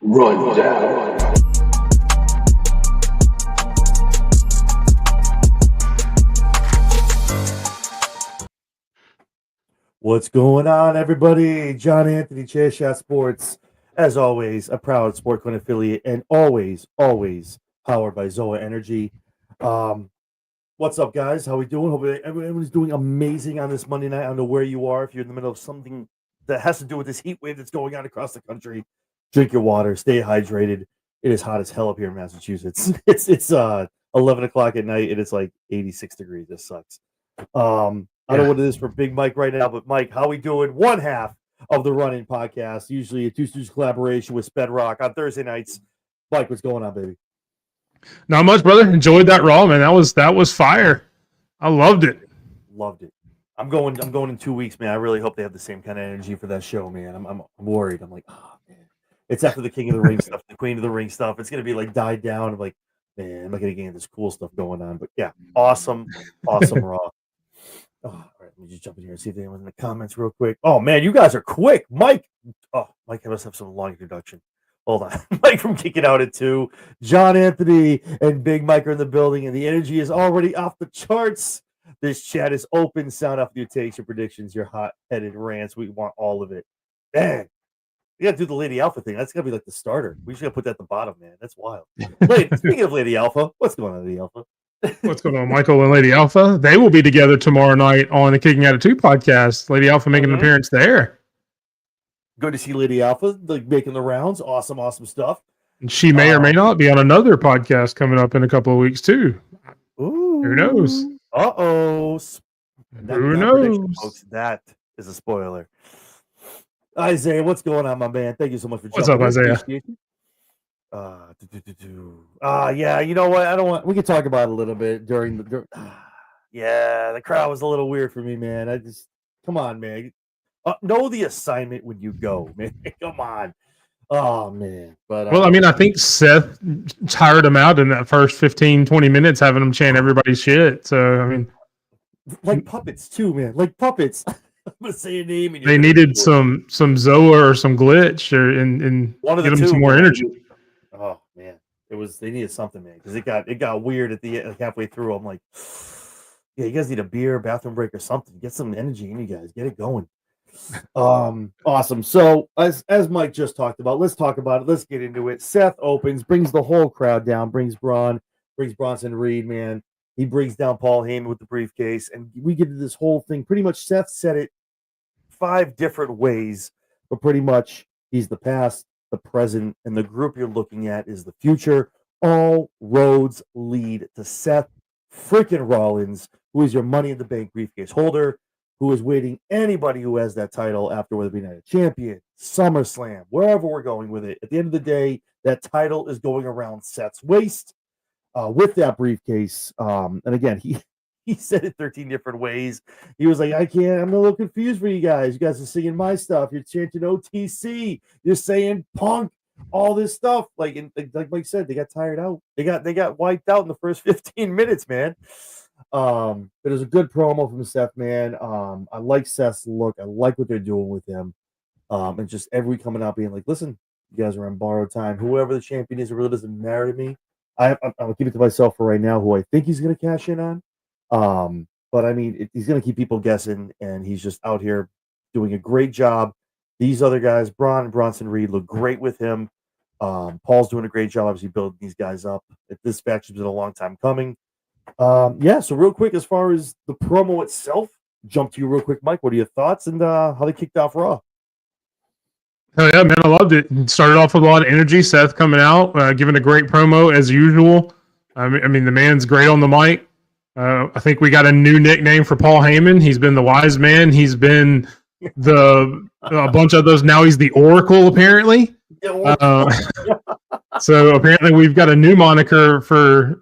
Rundown. What's going on, everybody? John Anthony, Chair Shot Sports. As always, a proud SportCoin affiliate, and always powered by Zoa Energy. What's up, guys? How we doing? Hope everyone's doing amazing on this Monday night. I don't know where you are. If you're in the middle of something that has to do with this heat wave that's going on across the country, drink your water, stay hydrated. It is hot as hell up here in Massachusetts. It's 11 o'clock at night, and it's like 86 degrees. This sucks. I don't know what it is for Big Mike right now, but Mike, how we doing? One half of the Run-In podcast, usually a Two Stooges collaboration with Spedrock on Thursday nights. Mike, what's going on, baby? Not much, brother. Enjoyed that Raw, man. That was fire. I loved it. Loved it. I'm going in 2 weeks, man. I really hope they have the same kind of energy for that show, man. I'm worried. I'm like, oh man. It's after the King of the Ring stuff, the Queen of the Ring stuff. It's gonna be like died down. I'm like, man, I'm not gonna get this cool stuff going on. But yeah, awesome Raw. Oh, all right, let me just jump in here and see if anyone's in the comments real quick. Oh man, you guys are quick, Mike. Oh, Mike, I must have some long introduction. Hold on, Mike from Kicking Out at 2. John Anthony and Big Mike are in the building, and the energy is already off the charts. This chat is open. Sound off your takes, your predictions, your hot-headed rants. We want all of it. Man, we got to do the Lady Alpha thing. That's got to be like the starter. We should put that at the bottom, man. That's wild. Speaking of Lady Alpha, what's going on, Lady Alpha? What's going on, Michael and Lady Alpha? They will be together tomorrow night on the Kicking Out at 2 podcast. Lady Alpha making an appearance there. Good to see Lady Alpha making the rounds. Awesome stuff. And she may or may not be on another podcast coming up in a couple of weeks too. Ooh. Who knows? Uh-oh. Who knows? Folks, that is a spoiler. Isaiah, what's going on, my man? Thank you so much for What's up, Isaiah? Yeah, you know what? We can talk about it a little bit during yeah, the crowd was a little weird for me, man. Come on, man. Know the assignment when you go, man. Come on. Oh, man. But well, I mean, I think Seth tired him out in that first 15, 20 minutes having him chant everybody's shit. So, I mean, like puppets too, man. Like puppets. I'm gonna say your name. And they needed some Zoa or some glitch and one of get the them two, some more energy. Oh man, they needed something, man, because it got weird at the halfway through. I'm like, yeah, you guys need a beer, bathroom break, or something. Get some energy in you guys. Get it going. Awesome. So as Mike just talked about, let's talk about it. Let's get into it. Seth opens, brings the whole crowd down, brings Bronson Reed, man. He brings down Paul Heyman with the briefcase, and we get to this whole thing. Pretty much, Seth said it 5 different ways, but pretty much he's the past, the present, and the group you're looking at is the future. All roads lead to Seth freaking Rollins, who is your Money in the Bank briefcase holder, who is waiting anybody who has that title after, whether it be Night of Champion, SummerSlam, wherever we're going with it. At the end of the day, that title is going around Seth's waist with that briefcase. And again, he said it 13 different ways. He was like, I'm a little confused for you guys. You guys are singing my stuff. You're chanting OTC. You're saying Punk, all this stuff. Like Mike said, they got tired out. They got wiped out in the first 15 minutes, man. But it was a good promo from Seth, man. I like Seth's look. I like what they're doing with him. And just every coming out being like, listen, you guys are on borrowed time. Whoever the champion is, it really doesn't matter to me. I'll keep it to myself for right now, who I think he's going to cash in on. But I mean, he's going to keep people guessing, and he's just out here doing a great job. These other guys, Braun and Bronson Reed, look great with him. Paul's doing a great job, obviously, building these guys up. This faction's been a long time coming. So real quick, as far as the promo itself, jump to you real quick, Mike. What are your thoughts and how they kicked off Raw? Oh yeah, man, I loved it. It started off with a lot of energy. Seth coming out, giving a great promo as usual. I mean, the man's great on the mic. I think we got a new nickname for Paul Heyman. He's been the wise man. He's been a bunch of those. Now he's the Oracle, apparently. So apparently we've got a new moniker for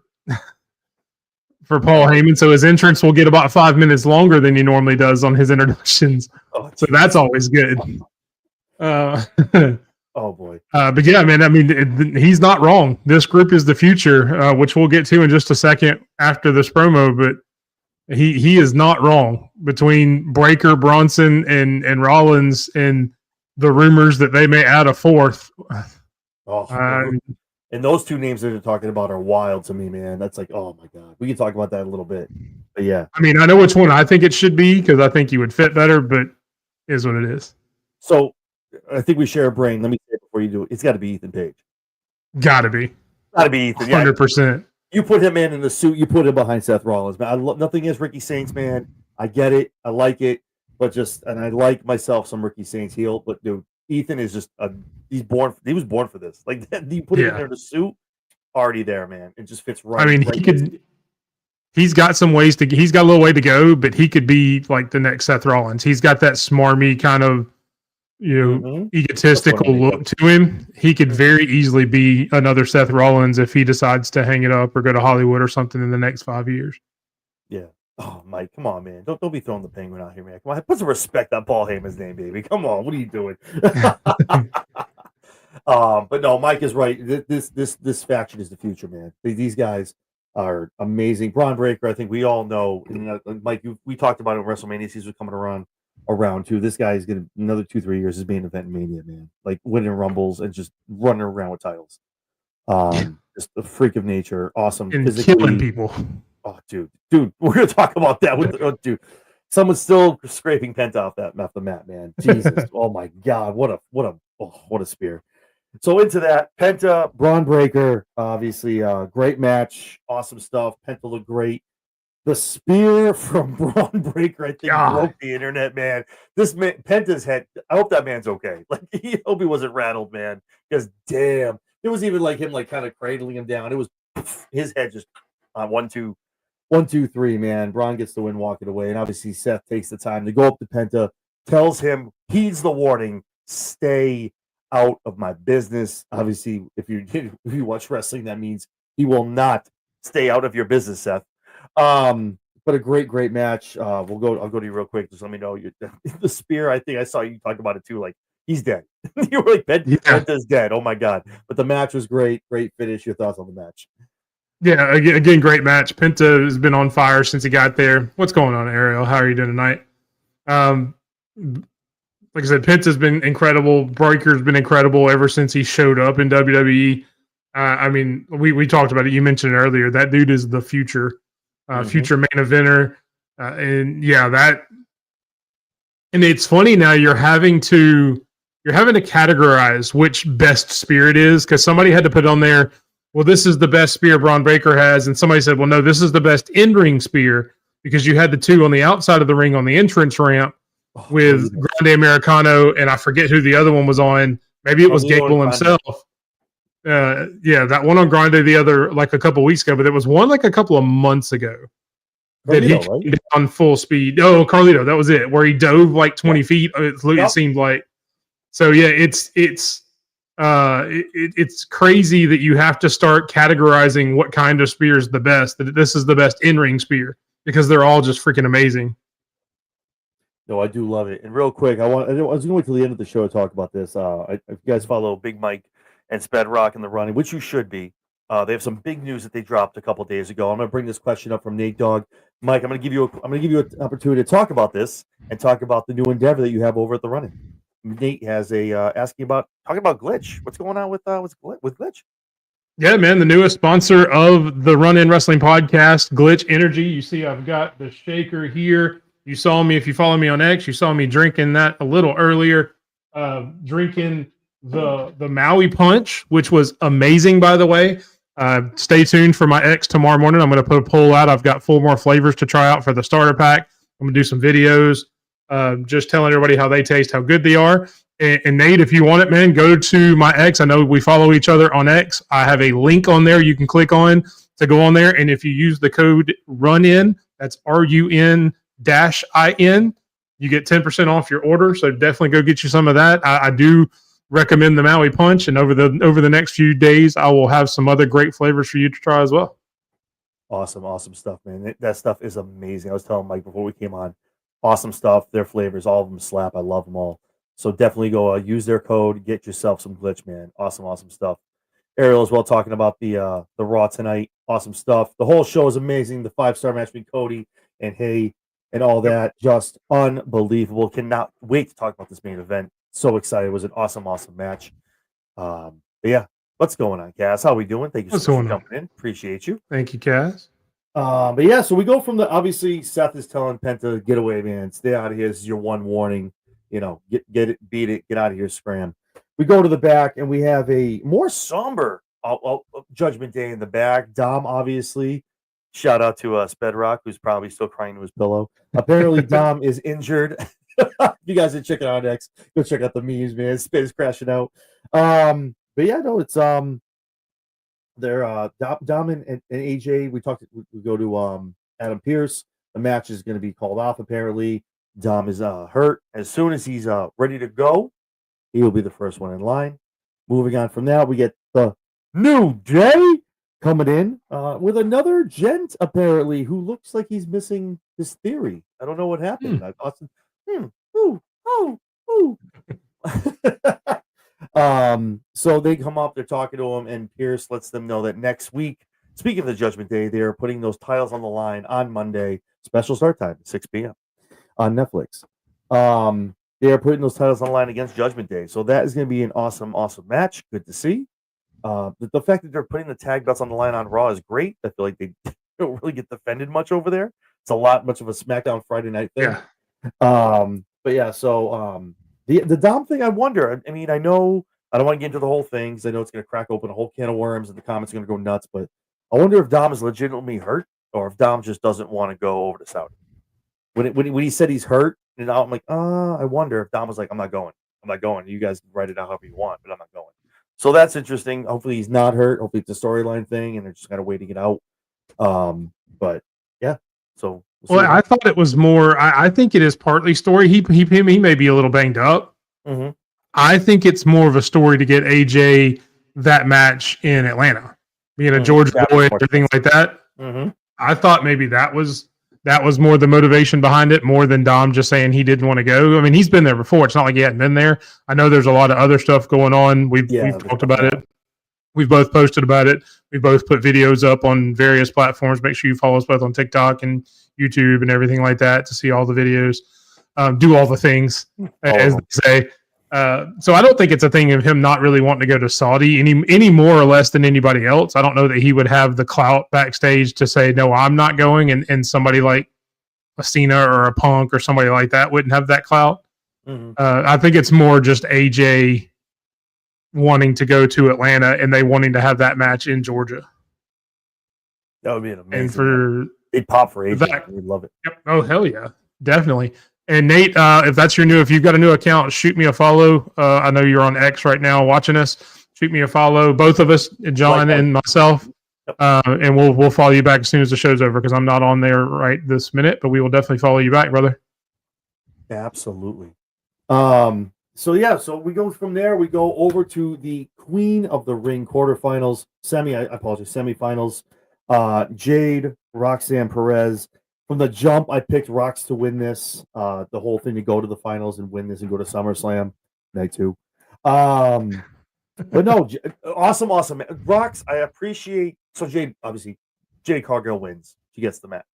Paul Heyman. So his entrance will get about 5 minutes longer than he normally does on his introductions. So that's always good. Oh boy. But yeah, man, I mean, he's not wrong. This group is the future, which we'll get to in just a second after this promo, but he is not wrong. Between Breaker, Bronson, and Rollins, and the rumors that they may add a fourth, Oh, Uh, and those two names that you're talking about are wild to me, man. That's like, oh my god. We can talk about that in a little bit. But yeah. I mean, I know which one I think it should be because I think you would fit better, but it is what it is. So I think we share a brain. Let me say it before you do it. It's got to be Ethan Page. Gotta be. Got to be Ethan. Yeah. 100%. You put him in the suit. You put him behind Seth Rollins, man. I love nothing against Ricky Saints, man. I get it. I like it, but and I like myself some Ricky Saints heel. But dude, Ethan is just he's born. He was born for this. Like you put him in there in the suit, already there, man. It just fits right. I mean, right he could. He's got some ways to. He's got a little way to go, but he could be like the next Seth Rollins. He's got that smarmy kind of, egotistical look to him. He could very easily be another Seth Rollins if he decides to hang it up or go to Hollywood or something in the next 5 years. Yeah. Oh, Mike, come on, man. Don't be throwing the penguin out here, man. Come on, put some respect on Paul Heyman's name, baby. Come on, what are you doing? But no, Mike is right. This faction is the future, man. These guys are amazing. Braun Breaker, I think we all know. And, Mike, we talked about it when WrestleMania season was coming around too. This guy is gonna another 2-3 years is being event mania, man. Like winning rumbles and just running around with titles. Just a freak of nature, awesome, and killing people. Oh, dude, we're gonna talk about that with dude. Someone's still scraping Penta off the mat, man. Jesus, oh my God, what a spear. So into that, Penta, Braun Breaker, obviously, great match, awesome stuff. Penta looked great. The spear from Braun Breaker, I think, broke the internet, man. This man, Penta's head. I hope that man's okay. Like, I hope he wasn't rattled, man. Because damn, it was even like him, like kind of cradling him down. It was his head just on 1, 2, 1, 2, 3. Man, Braun gets the win, walking away, and obviously Seth takes the time to go up to Penta, tells him, heeds the warning, stay out of my business. Obviously, if you watch wrestling, that means he will not stay out of your business, Seth. But a great match. I'll go to you real quick. Just let me know the spear. I think I saw you talk about it too. Like he's dead. You were like, Penta's dead. Oh my God. But the match was great. Great finish. Your thoughts on the match? Yeah, again, great match. Penta has been on fire since he got there. What's going on, Ariel? How are you doing tonight? Like I said, Penta's been incredible. Breaker's been incredible ever since he showed up in WWE. I mean, we talked about it. You mentioned it earlier. That dude is the future. Future main eventer, and it's funny now you're having to categorize which best spear it is because somebody had to put on there, well, this is the best spear Braun Breaker has, and somebody said, well, no, this is the best in-ring spear because you had the two on the outside of the ring on the entrance ramp with Grande Americano, and I forget who the other one was on. Maybe it was Gable himself. That one on Grande the other like a couple weeks ago, but there was one like a couple of months ago that he came down full speed. Oh, Carlito, that was it, where he dove like 20 feet. It seemed like. So yeah, it's crazy that you have to start categorizing what kind of spear is the best. That this is the best in-ring spear because they're all just freaking amazing. No, I do love it. And real quick, I was going to wait till the end of the show to talk about this. If you guys follow Big Mike and Sped Rock in the running, which you should be. They have some big news that they dropped a couple days ago. I'm going to bring this question up from Nate Dogg. Mike, I'm going to give you an opportunity to talk about this and talk about the new endeavor that you have over at the running. Nate has talking about Glitch. What's going on with Glitch? Yeah, man, the newest sponsor of the Run In Wrestling podcast, Glitch Energy. You see, I've got the shaker here. You saw me, if you follow me on X, you saw me drinking that a little earlier. Drinking the Maui Punch, which was amazing, by the way. Stay tuned for my X tomorrow morning. I'm going to put a poll out. I've got 4 more flavors to try out for the starter pack. I'm going to do some videos, just telling everybody how they taste, how good they are. And Nate, if you want it, man, go to my X. I know we follow each other on X. I have a link on there you can click on to go on there. And if you use the code RUNIN, that's RUN-IN, you get 10% off your order. So definitely go get you some of that. I do recommend the Maui Punch, and over the next few days, I will have some other great flavors for you to try as well. Awesome stuff, man. That stuff is amazing. I was telling Mike before we came on, awesome stuff. Their flavors, all of them slap. I love them all. So definitely go use their code, get yourself some Glitch, man. Awesome stuff. Ariel as well talking about the Raw tonight. Awesome stuff. The whole show is amazing. The 5-star match between Cody and Hay and all that, just unbelievable. Cannot wait to talk about this main event. So excited. It was an awesome match. But yeah, What's going on, Cass? How we doing? Thank you so What's much for going on? jumping in. Appreciate you. Thank you, Cass. But yeah, so we go from the obviously Seth is telling Penta, get away, man, stay out of here. This is your one warning. You know, get it, beat it, get out of here, scram. We go to the back and we have a more somber Judgment Day in the back. Dom, obviously, shout out to Spedrock, who's probably still crying to his pillow. Apparently, Dom is injured. If you guys didn't check it out next, go check out the memes, man. Spid is crashing out. But yeah, no, it's they're Dom and AJ. We go to Adam Pearce. The match is going to be called off. Apparently, Dom is hurt. As soon as he's ready to go, he will be the first one in line. Moving on from that, we get the New Day coming in with another gent apparently who looks like he's missing his theory. I don't know what happened. Austin, so they come up, they're talking to him, and Pierce lets them know that next week, speaking of the Judgment Day, they are putting those titles on the line on Monday, special start time, 6 p.m. on Netflix. They are putting those titles on the line against Judgment Day. So that is going to be an awesome, awesome match. Good to see. The fact that they're putting the tag belts on the line on Raw is great. I feel like they don't really get defended much over there. It's much of a SmackDown Friday night thing. Yeah. But yeah, so the Dom thing, I wonder. I mean, I know I don't want to get into the whole thing because I know it's going to crack open a whole can of worms and the comments are going to go nuts. But I wonder if Dom is legitimately hurt or if Dom just doesn't want to go over to Saudi. When he said he's hurt, and I'm like, I wonder if Dom was like, I'm not going. You guys can write it out however you want, but I'm not going. So that's interesting. Hopefully he's not hurt. Hopefully it's a storyline thing, and they're just kind of waiting it out. But yeah. So well, I thought it was more. I think it is partly story. He may be a little banged up. Mm-hmm. I think it's more of a story to get AJ that match in Atlanta, being a Georgia boy and everything like that. Mm-hmm. I thought maybe that was more the motivation behind it, more than Dom just saying he didn't want to go. I mean, he's been there before. It's not like he hadn't been there. I know there's a lot of other stuff going on. We've talked about it. We've both posted about it. We both put videos up on various platforms. Make sure you follow us both on TikTok and YouTube and everything like that to see all the videos. Do all the things, as they say. So I don't think it's a thing of him not really wanting to go to Saudi any more or less than anybody else. I don't know that he would have the clout backstage to say, no, I'm not going. And somebody like a Cena or a Punk or somebody like that wouldn't have that clout. Mm-hmm. I think it's more just AJ wanting to go to Atlanta and they wanting to have that match in Georgia. That would be an amazing. And they'd pop for AJ. We'd love it. Yep. Oh, hell yeah. Definitely. And Nate, if you've got a new account, shoot me a follow. I know you're on X right now watching us. Shoot me a follow, both of us, John and myself, and we'll follow you back as soon as the show's over because I'm not on there right this minute, but we will definitely follow you back, brother. Absolutely. So we go from there. We go over to the Queen of the Ring quarterfinals, semifinals. Jade, Roxanne Perez. From the jump, I picked Rox to win this. The whole thing to go to the finals and win this and go to SummerSlam night 2. But no, awesome. Rox, I appreciate. So Jade Cargill wins. She gets the match.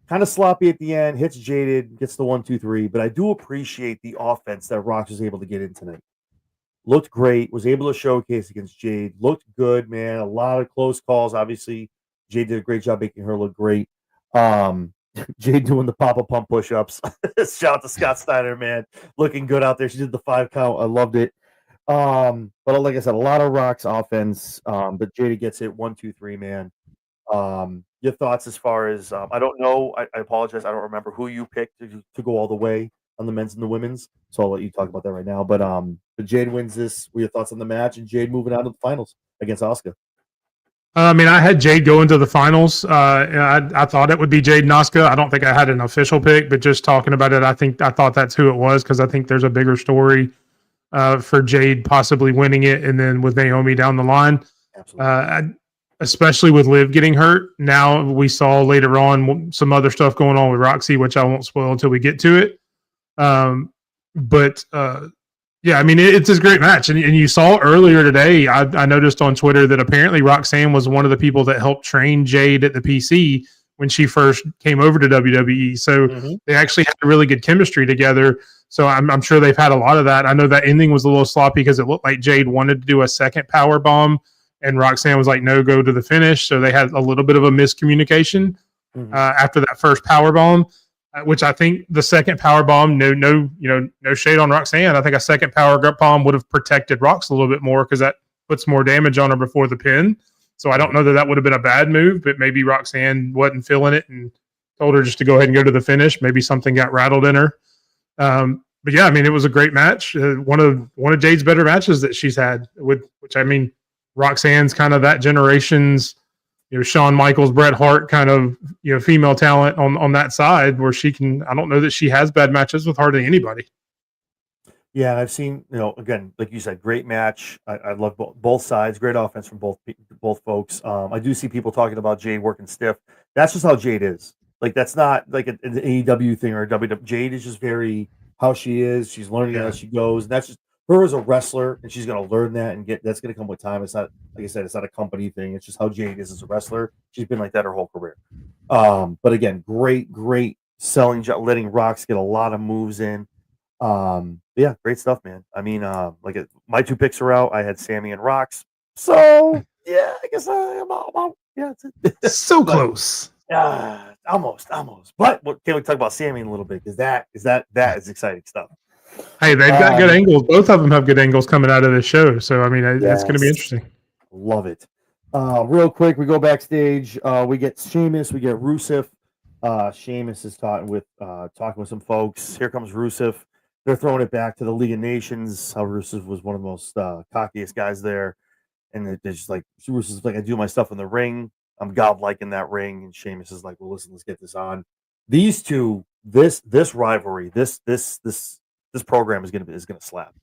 Kind of sloppy at the end, hits Jaded, gets the 1, 2, 3. But I do appreciate the offense that Rox was able to get in tonight. Looked great. Was able to showcase against Jade. Looked good, man. A lot of close calls. Obviously, Jade did a great job making her look great. Jade doing the Papa Pump push-ups. Shout out to Scott Steiner, man. Looking good out there. She did the 5 count. I loved it. But like I said, a lot of Rox offense. But Jade gets it 1, 2, 3, man. Your thoughts as far as I don't know. I apologize. I don't remember who you picked to go all the way on the men's and the women's. So I'll let you talk about that right now. But Jade wins this. What are your thoughts on the match? And Jade moving on to the finals against Asuka. I mean, I had Jade go into the finals. I thought it would be Jade and Asuka. I don't think I had an official pick, but just talking about it, I thought that's who it was because I think there's a bigger story for Jade possibly winning it, and then with Naomi down the line. Absolutely. Especially with Liv getting hurt. Now we saw later on some other stuff going on with Roxy, which I won't spoil until we get to it. Yeah, I mean, it's a great match. And you saw earlier today, I noticed on Twitter that apparently Roxanne was one of the people that helped train Jade at the PC when she first came over to WWE. So they actually had a really good chemistry together. So I'm sure they've had a lot of that. I know that ending was a little sloppy because it looked like Jade wanted to do a second power bomb and Roxanne was like, no, go to the finish. So they had a little bit of a miscommunication after that first power bomb, which I think the second power bomb, no shade on Roxanne. I think a second power bomb would have protected Rox a little bit more because that puts more damage on her before the pin. So I don't know that would have been a bad move, but maybe Roxanne wasn't feeling it and told her just to go ahead and go to the finish. Maybe something got rattled in her. But yeah, I mean, it was a great match. One of Jade's better matches that she's had which I mean, Roxanne's kind of that generation's, Shawn Michaels, Bret Hart kind of, female talent on that side where she can, I don't know that she has bad matches with hardly anybody. Yeah, and I've seen, again, like you said, great match. I love both sides. Great offense from both folks. I do see people talking about Jade working stiff. That's just how Jade is. Like, that's not like an AEW thing or a WWE. Jade is just very how she is. She's learning as she goes. And that's just her as a wrestler, and she's going to learn that and that's going to come with time. It's not, like I said, it's not a company thing. It's just how Jade is as a wrestler. She's been like that her whole career. But again, great selling, letting Rox get a lot of moves in. Yeah, great stuff, man. I mean, my two picks are out. I had Sammy and Rox. So yeah, I guess I'm out. Yeah, it's so close. Almost. But can we talk about Sammy in a little bit? Because that is exciting stuff. Hey, they've got good angles. Both of them have good angles coming out of this show. So I mean, it's going to be interesting. Love it. Real quick, we go backstage. We get Sheamus. We get Rusev. Sheamus is talking with some folks. Here comes Rusev. They're throwing it back to the League of Nations. How Rusev was one of the most cockiest guys there, and they're just like Rusev's like, I do my stuff in the ring. I'm godlike in that ring, and Sheamus is like, well, listen, let's get this on. These two, this rivalry, this program is gonna slap.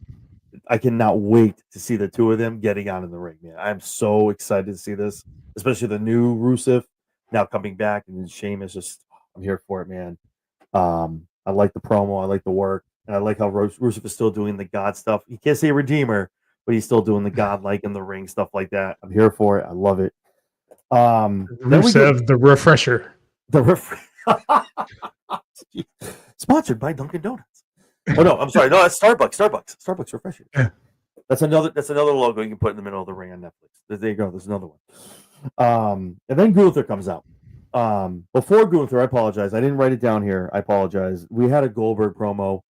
I cannot wait to see the two of them getting on in the ring, man. I'm so excited to see this, especially the new Rusev now coming back, and Sheamus. Just, I'm here for it, man. I like the promo, I like the work, and I like how Rusev is still doing the God stuff. He can't say Redeemer, but he's still doing the God-like in the ring stuff like that. I'm here for it. I love it. Rusev, the refresher. Sponsored by Dunkin' Donuts. Oh no, I'm sorry. No, that's Starbucks. Starbucks refresher. Yeah. That's another logo you can put in the middle of the ring on Netflix. There you go. There's another one. And then Gunther comes out. Before Gunther, I apologize. I didn't write it down here. I apologize. We had a Goldberg promo.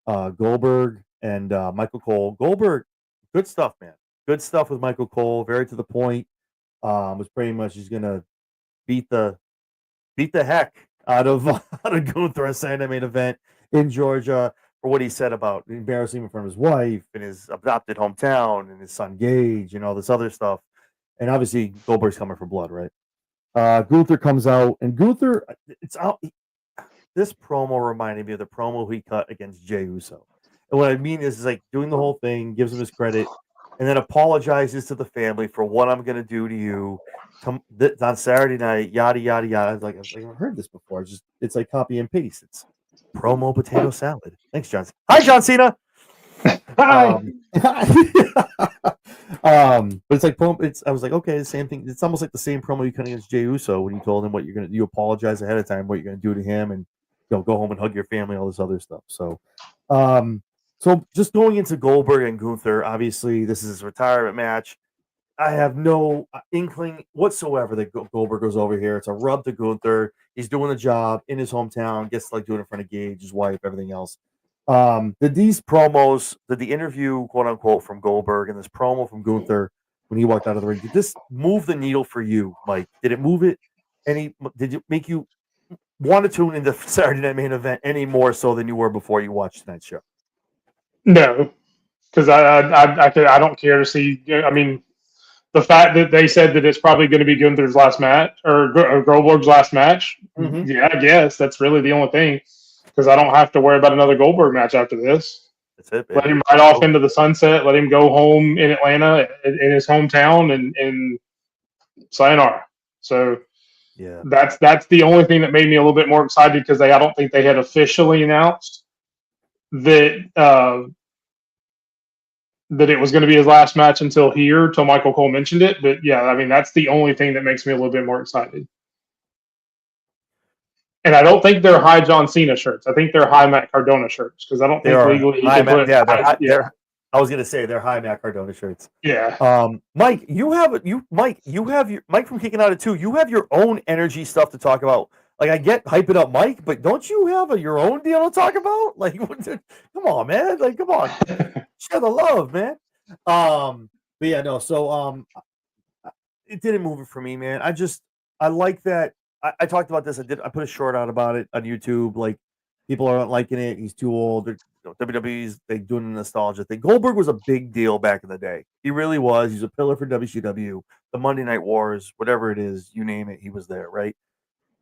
Goldberg and Michael Cole. Goldberg, good stuff, man. Good stuff with Michael Cole. Very to the point. Was pretty much he's gonna beat the heck out of Gunther on Saturday main event in Georgia for what he said about embarrassing him in front of his wife and his adopted hometown and his son Gage and all this other stuff. And obviously Goldberg's coming for blood, right? Gunther comes out, and Gunther, it's out. This promo reminded me of the promo he cut against Jey Uso. And what I mean is like doing the whole thing, gives him his credit, and then apologizes to the family for what I'm going to do to you on Saturday night, yada, yada, yada. I've heard this before. It's like copy and paste. It's promo potato salad. Thanks, John. Hi, John Cena. Hi. But it's like I was like, okay, the same thing. It's almost like the same promo you cut against Jey Uso when you told him you apologize ahead of time, what you're gonna do to him, and go home and hug your family, all this other stuff. So, so just going into Goldberg and Gunther, obviously this is his retirement match. I have no inkling whatsoever that Goldberg goes over here. It's a rub to Gunther. He's doing the job in his hometown, gets to like do it in front of Gage, his wife, everything else. Did the interview, quote unquote, from Goldberg and this promo from Gunther when he walked out of the ring, did this move the needle for you, Mike? Did it move it did it make you want to tune into Saturday Night Main Event any more so than you were before you watched tonight's show? No, because I don't care to see. I mean, the fact that they said that it's probably going to be Gunther's last match or Goldberg's last match, yeah, I guess that's really the only thing. Because I don't have to worry about another Goldberg match after this. That's it, baby. Let him ride off into the sunset. Let him go home in Atlanta, in his hometown, and sayonara. So yeah, that's the only thing that made me a little bit more excited because I don't think they had officially announced that that it was going to be his last match until Michael Cole mentioned it. But yeah, I mean that's the only thing that makes me a little bit more excited. And I don't think they're high John Cena shirts. I think they're high Matt Cardona shirts because I don't think legally you can put I was gonna say they're high Matt Cardona shirts. Yeah. Mike, Mike from Kicking Out at 2. You have your own energy stuff to talk about. Like I get hyping up Mike, but don't you have your own deal to talk about? Like, come on, man. Like, come on, share the love, man. But yeah, no. So it didn't move it for me, man. I like that. I talked about this. I put a short out about it on YouTube. Like people aren't liking it. He's too old. WWE's they doing the nostalgia thing. Goldberg was a big deal back in the day. He really was. He's a pillar for WCW, the Monday Night Wars, whatever it is, you name it, he was there, right?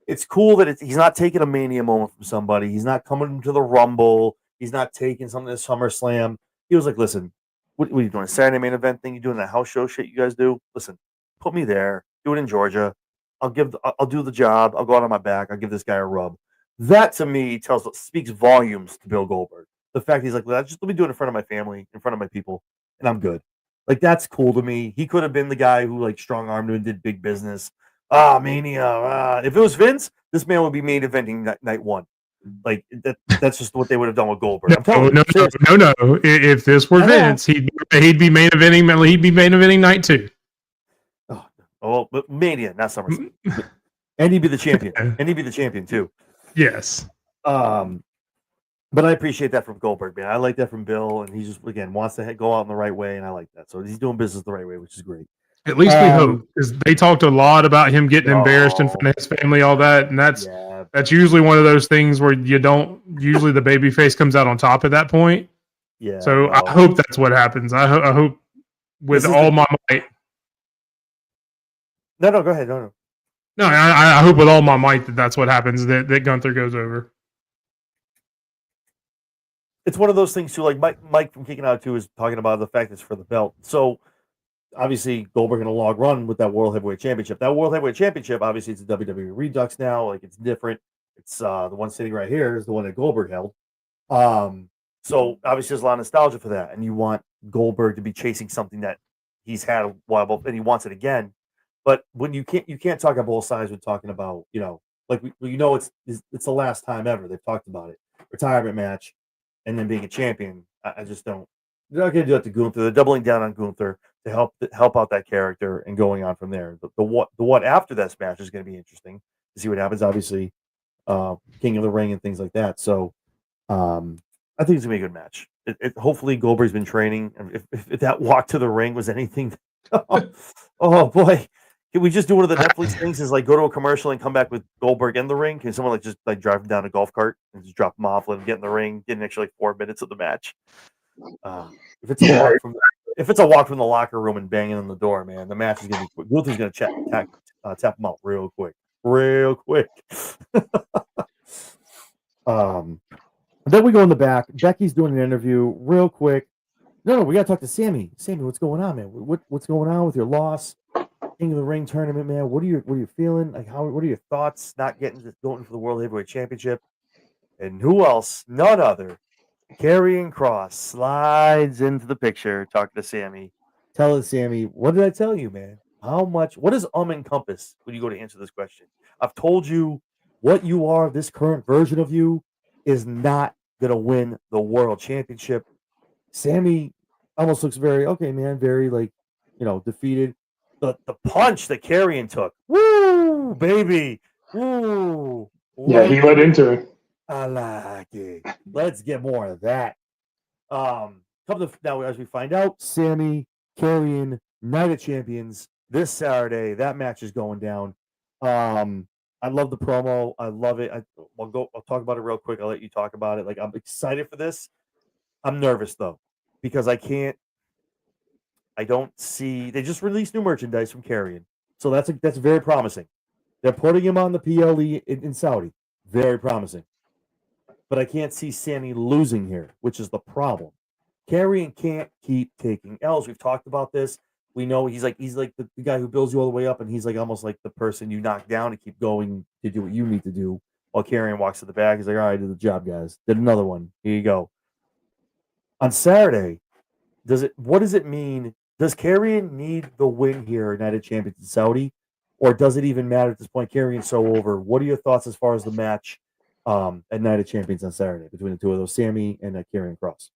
It's cool that he's not taking a Mania moment from somebody. He's not coming to the Rumble. He's not taking something to SummerSlam. He was like, listen, what are you doing? A Saturday main event thing? You doing that house show shit you guys do? Listen, put me there. Do it in Georgia. I'll do the job. I'll go out on my back. I'll give this guy a rub. That to me speaks volumes to Bill Goldberg. The fact he's like, let me do it in front of my family, in front of my people, and I'm good. Like that's cool to me. He could have been the guy who like strong armed him and did big business. Mania. If it was Vince, this man would be main eventing night one. Like that's just what they would have done with Goldberg. No. If this were Vince, he'd be main eventing. He'd be main eventing night 2. Oh, but Mania, not SummerSlam. And he'd be the champion. And he'd be the champion too. Yes. But I appreciate that from Goldberg, man. I like that from Bill, and he just again wants to go out in the right way, and I like that. So he's doing business the right way, which is great. At least we hope, because they talked a lot about him getting embarrassed in front of his family, all that, and that's usually one of those things where you don't. Usually, the baby face comes out on top at that point. Yeah. So I hope that's what happens. I hope with all my might. No, go ahead. No. No, I hope with all my might that's what happens. That Gunther goes over. It's one of those things too. Like Mike from Kicking Out 2 is talking about the fact it's for the belt. So obviously Goldberg in a long run with that World Heavyweight Championship. That World Heavyweight Championship, obviously, it's a WWE Redux now. Like it's different. It's the one sitting right here is the one that Goldberg held. So obviously there's a lot of nostalgia for that, and you want Goldberg to be chasing something that he's had a while, and he wants it again. But when you can't talk on both sides when talking about like it's the last time ever they've talked about it, retirement match, and then being a champion. I just don't. They're not going to do that to Gunther. They're doubling down on Gunther to help out that character and going on from there. The what after that match is going to be interesting to see what happens. Obviously, King of the Ring and things like that. So, I think it's going to be a good match. Hopefully, Goldberg's been training. If that walk to the ring was anything, oh boy. Can we just do one of the Netflix things? Is like go to a commercial and come back with Goldberg in the ring? Can someone just drive him down a golf cart and just drop him off, let him get in the ring, get an extra 4 minutes of the match? If it's a walk from the locker room and banging on the door, man, the match is gonna be quick. Gunther's gonna tap him out real quick. Then we go in the back. Becky's doing an interview real quick. No, we gotta talk to Sammy. Sammy, what's going on, man? What's going on with your loss? King of the Ring tournament, man. What are you feeling? Like what are your thoughts? Not going for the World Heavyweight Championship. And who else? None other. Karrion Kross slides into the picture, talking to Sammy. Tell us, Sammy, what did I tell you, man? What does encompass when you go to answer this question? I've told you what you are, this current version of you is not gonna win the world championship. Sammy almost looks very defeated. The punch that Karrion took. Woo, baby. Woo. Yeah, he went into it. I like it. Let's get more of that. Now, as we find out, Sammy, Karrion, Night of Champions this Saturday. That match is going down. I love the promo. I love it. I'll talk about it real quick. I'll let you talk about it. Like I'm excited for this. I'm nervous though because I don't see. They just released new merchandise from Karrion, so that's very promising. They're putting him on the PLE in Saudi. Very promising. But I can't see Sammy losing here, which is the problem. Karrion can't keep taking L's. We've talked about this. We know he's like the guy who builds you all the way up, and he's like almost like the person you knock down to keep going to do what you need to do. While Karrion walks to the back, he's like, "All right, I did the job, guys. Did another one. Here you go." On Saturday, what does it mean? Does Karrion need the win here at Night of Champions in Saudi, or does it even matter at this point? Karrion's so over. What are your thoughts as far as the match at Night of Champions on Saturday between the two of those, Sammy and Karrion Kross?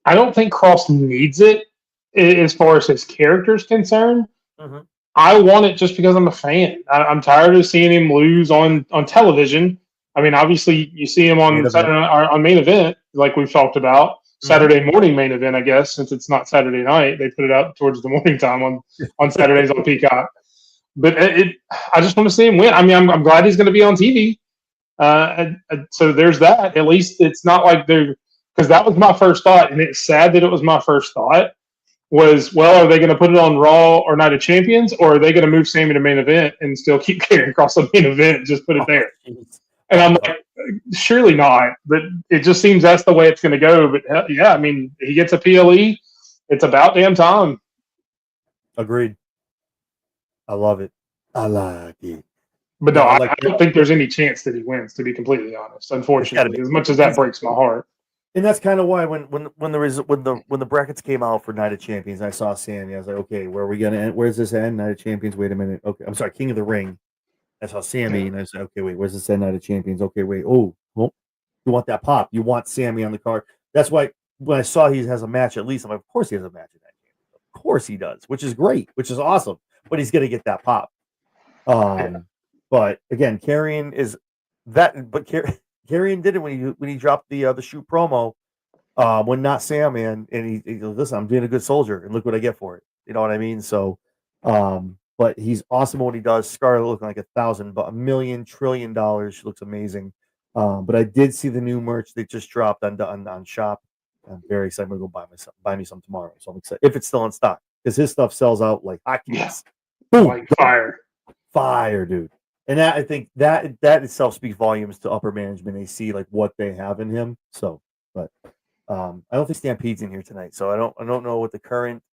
I don't think Cross needs it as far as his character is concerned. Mhm. I want it just because I'm a fan. I'm tired of seeing him lose on television. I mean, obviously, you see him Main on event. Saturday on main event, like we've talked about. Saturday morning main event, I guess, since it's not Saturday night, they put it out towards the morning time on Saturdays on Peacock. But I just want to see him win. I mean, I'm glad he's going to be on TV. So there's that. At least it's not like they're, because that was my first thought, and it's sad that it was my first thought. Was, well, are they going to put it on Raw or Night of Champions, or are they going to move Sammy to main event and still keep Karrion Kross on main event and just put it there? Jeez. And I'm like, surely not. But it just seems that's the way it's going to go. But yeah, I mean, he gets a PLE. It's about damn time. Agreed. I love it. I like it. But no, Yeah, I don't think there's any chance that he wins, to be completely honest. Unfortunately, as much as that breaks my heart. And that's kind of why when the brackets came out for Night of Champions, I saw Sammy. I was like, okay, where are we gonna end? Where's this end? Night of Champions. Wait a minute. Okay, I'm sorry, King of the Ring. I saw Sammy, and I said, okay, wait, where's this end? Night of Champions. Okay, wait. Oh, well, you want that pop? You want Sammy on the card? That's why when I saw he has a match, at least I'm like, of course he has a match in that game. Of course he does, which is great, which is awesome. But he's gonna get that pop. But again, Karrion is that. But Karrion did it when he dropped the shoot promo when not Sam, man, and he goes, listen, I'm being a good soldier, and look what I get for it. You know what I mean? So, but he's awesome at what he does. Scarlett looking like $1 million trillion. She looks amazing. But I did see the new merch they just dropped on shop. I'm very excited. I'm gonna go buy me some tomorrow. So I'm excited if it's still in stock because his stuff sells out like hotcakes. Yeah. Boom, Like fire, dude. And that I think that itself speaks volumes to upper management. They see like what they have in him. So, but I don't think Stampede's in here tonight. So I don't know what the current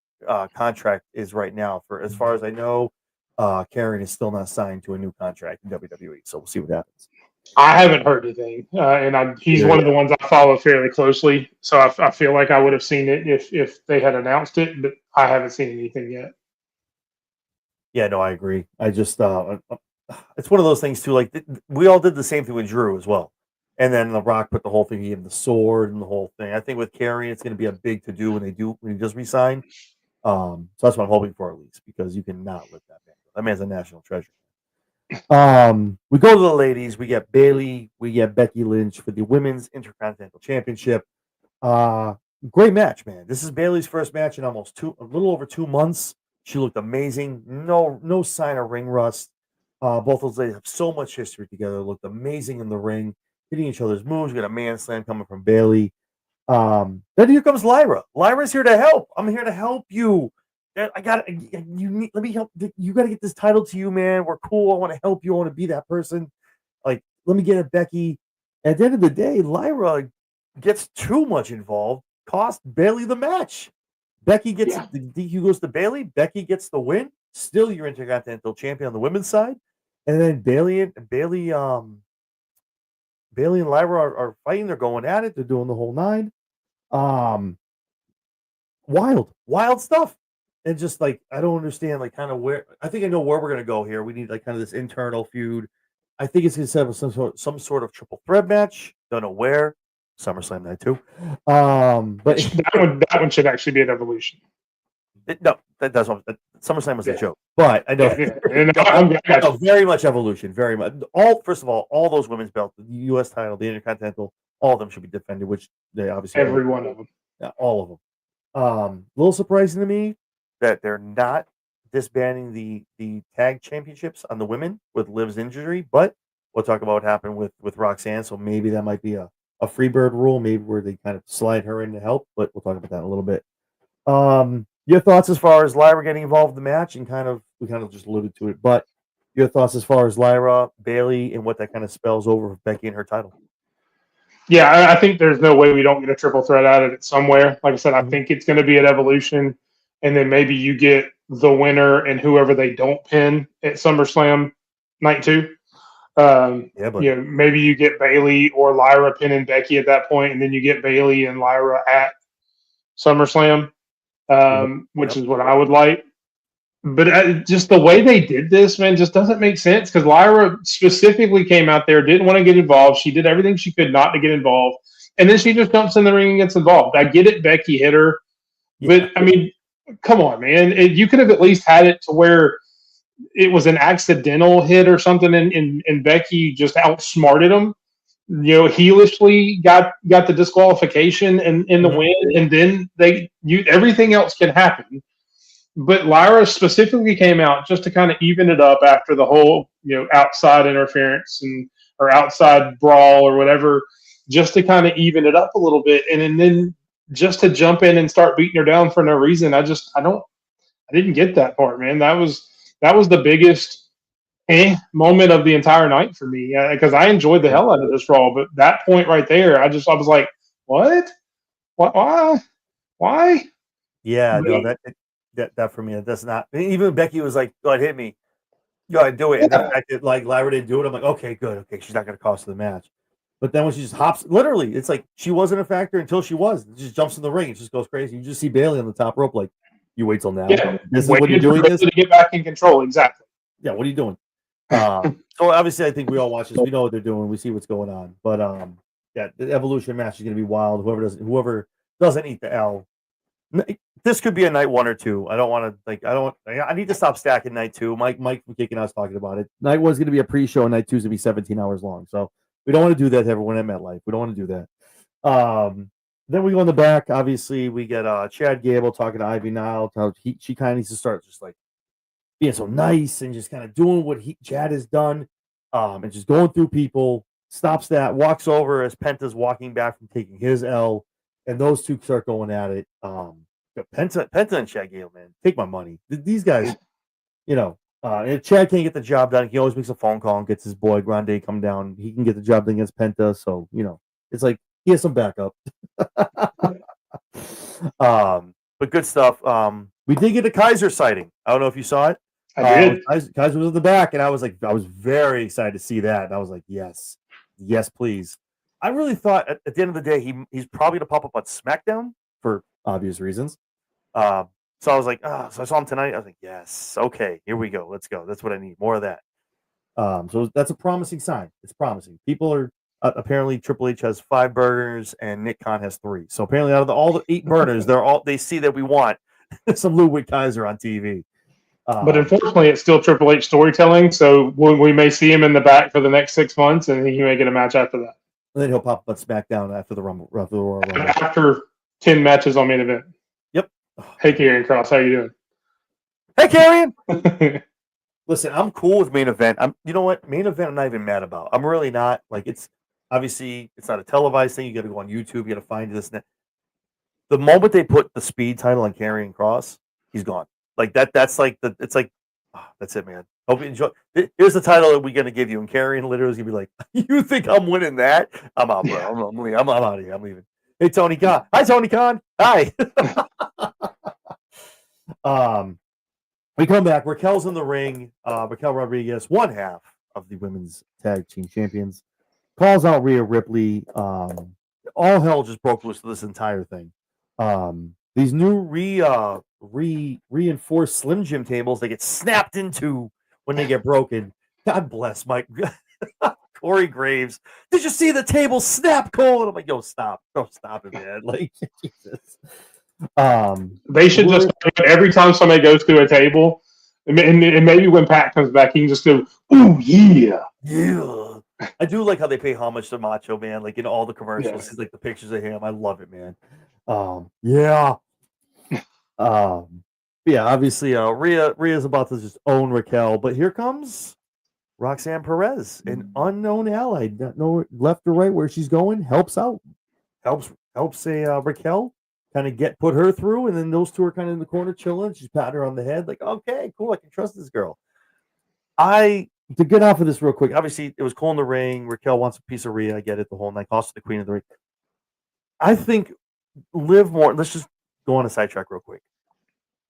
contract is right now. For as far as I know, Karrion is still not signed to a new contract in WWE. So we'll see what happens. I haven't heard anything, and he's one of the ones I follow fairly closely. So I feel like I would have seen it if they had announced it, but I haven't seen anything yet. Yeah, no, I agree. I just it's one of those things too. Like we all did the same thing with Drew as well, and then The Rock put the whole thing. He gave him the sword and the whole thing. I think with Karrion, it's going to be a big to do when he does resign. So that's what I'm hoping for at least because you cannot let that man go. That man's a national treasure. We go to the ladies. We get Bayley. We get Becky Lynch for the Women's Intercontinental Championship. Great match, man. This is Bayley's first match in a little over 2 months. She looked amazing. No sign of ring rust. Both those ladies have so much history together. Looked amazing in the ring, hitting each other's moves. We got a man slam coming from Bayley. Then here comes Lyra. Lyra's here to help. I'm here to help you. I got you. Let me help. You got to get this title to you, man. We're cool. I want to help you. I want to be that person. Like, let me get it, Becky. At the end of the day, Lyra gets too much involved. Cost Bayley the match. Becky gets the DQ goes to Bayley. Becky gets the win. Still your Intercontinental Champion on the women's side. And then Bayley and Lyra are fighting. They're going at it. They're doing the whole nine. Wild stuff. And just like I don't understand, like kind of where I think I know where we're gonna go here. We need like kind of this internal feud. I think it's gonna set up some sort of triple threat match. Don't know where. SummerSlam night too. But that one should actually be an Evolution. No, that does. SummerSlam was a joke, but I know, Yeah. no, very much Evolution, very much. First of all those women's belts, the U.S. title, the Intercontinental, all of them should be defended, which they obviously every one of them. Yeah, all of them. A little surprising to me that they're not disbanding the tag championships on the women with Liv's injury, but we'll talk about what happened with Roxanne. So maybe that might be a Freebird rule, maybe where they kind of slide her in to help, but we'll talk about that in a little bit. Your thoughts as far as Lyra getting involved in the match, and we kind of just alluded to it, but your thoughts as far as Lyra, Bayley, and what that kind of spells over for Becky and her title. Yeah, I think there's no way we don't get a triple threat out of it somewhere. Like I said, I think it's going to be at Evolution, and then maybe you get the winner and whoever they don't pin at SummerSlam night 2. Maybe you get Bayley or Lyra pinning Becky at that point, and then you get Bayley and Lyra at SummerSlam, which is what I would like. But just the way they did this, man, just doesn't make sense because Lyra specifically came out there, didn't want to get involved. She did everything she could not to get involved. and then she just jumps in the ring and gets involved. I get it, Becky hit her, but I mean, come on, man. You could have at least had it to where it was an accidental hit or something, and Becky just outsmarted him. Heelishly got the disqualification and in the win, and then everything else can happen. But Lyra specifically came out just to kind of even it up after the whole outside interference or outside brawl or whatever, just to kind of even it up a little bit, and then just to jump in and start beating her down for no reason. I didn't get that part, man. That was the biggest moment of the entire night for me, because I enjoyed the hell out of this Raw, but that point right there, I was like, what? Why? Yeah, no, that for me, that's not. Even Becky was like, "Go ahead, hit me, go ahead, do it." And the fact that like Lyra didn't do it, I'm like, okay, good, okay, she's not going to cost her the match. But then when she just hops, literally, it's like she wasn't a factor until she was. It just jumps in the ring, it just goes crazy. You just see Bayley on the top rope, like, you wait till now. Yeah, this is what you're doing. This to get back in control, exactly. Yeah, what are you doing? So obviously, I think we all watch this. We know what they're doing. We see what's going on. But yeah, the Evolution match is going to be wild. Whoever doesn't eat the L. This could be a night 1 or 2. I don't want to I need to stop stacking night 2. Mike from Kicking Out's talking about it. Night 1's going to be a pre-show, and night 2's going to be 17 hours long. So we don't want to do that to everyone at MetLife. We don't want to do that. Then we go in the back. Obviously, we get Chad Gable talking to Ivy Nile. How she kind of needs to start just like being so nice and just kind of doing what Chad has done, and just going through people. Stops that, walks over as Penta's walking back from taking his L, and those two start going at it. Penta and Chad Gable, man, take my money. These guys, if Chad can't get the job done, he always makes a phone call and gets his boy Grande come down. He can get the job done against Penta, so it's like he has some backup. But good stuff. We did get a Kaiser sighting. I don't know if you saw it. I did. Kaiser was in the back, and I was very excited to see that. And I was like, yes, please. I really thought at the end of the day, he's probably going to pop up on SmackDown for obvious reasons. So I was like, so I saw him tonight. I was like, yes, okay, here we go. Let's go. That's what I need. More of that. So that's a promising sign. It's promising. People are apparently Triple H has 5 burners and Nick Khan has 3. So apparently out of all the 8 burners, they see that we want some Ludwig Kaiser on TV. But unfortunately, it's still Triple H storytelling, so we may see him in the back for the next 6 months, and he may get a match after that. And then he'll pop up on SmackDown after the Rumble. After 10 matches on main event. Yep. Hey, Karrion Kross, how you doing? Hey, Karrion. Listen, I'm cool with main event. You know what? Main event, I'm not even mad about. I'm really not. Like, it's obviously it's not a televised thing. You got to go on YouTube. You got to find this. And that. The moment they put the speed title on Karrion Kross, he's gone. Like that. That's like it's like, that's it, man. Hope you enjoy. Here's the title that we're gonna give you, and Karrion literally is gonna be like, "You think I'm winning that? I'm out, bro. I'm out of here. I'm leaving." Hey, Tony Khan. Hi, Tony Khan. Hi. We come back. Raquel's in the ring. Raquel Rodriguez, one half of the women's tag team champions, calls out Rhea Ripley. All hell just broke loose to this entire thing. These new reinforced Slim Jim tables, they get snapped into when they get broken. God bless Mike. Corey Graves. Did you see the table snap, Cole? And I'm like, yo, stop. Don't stop it, man. Like, Jesus. They should just, every time somebody goes through a table, and maybe when Pat comes back, he can just go, ooh, yeah. Yeah. I do like how they pay homage to Macho Man, like in all the commercials. Yes. It's like the pictures of him. I love it, man. Yeah. Yeah, obviously, Rhea's about to just own Raquel, but here comes Roxanne Perez, an unknown ally. Not know left or right where she's going. Helps out, helps Raquel kind of put her through, and then those two are kind of in the corner chilling. She's patting her on the head, like, okay, cool, I can trust this girl. To get off of this real quick, obviously it was cool in the ring. Raquel wants a piece of Rhea. I get it. The whole night cost the queen of the ring. I think Liv Morgan. Let's just go on a sidetrack real quick.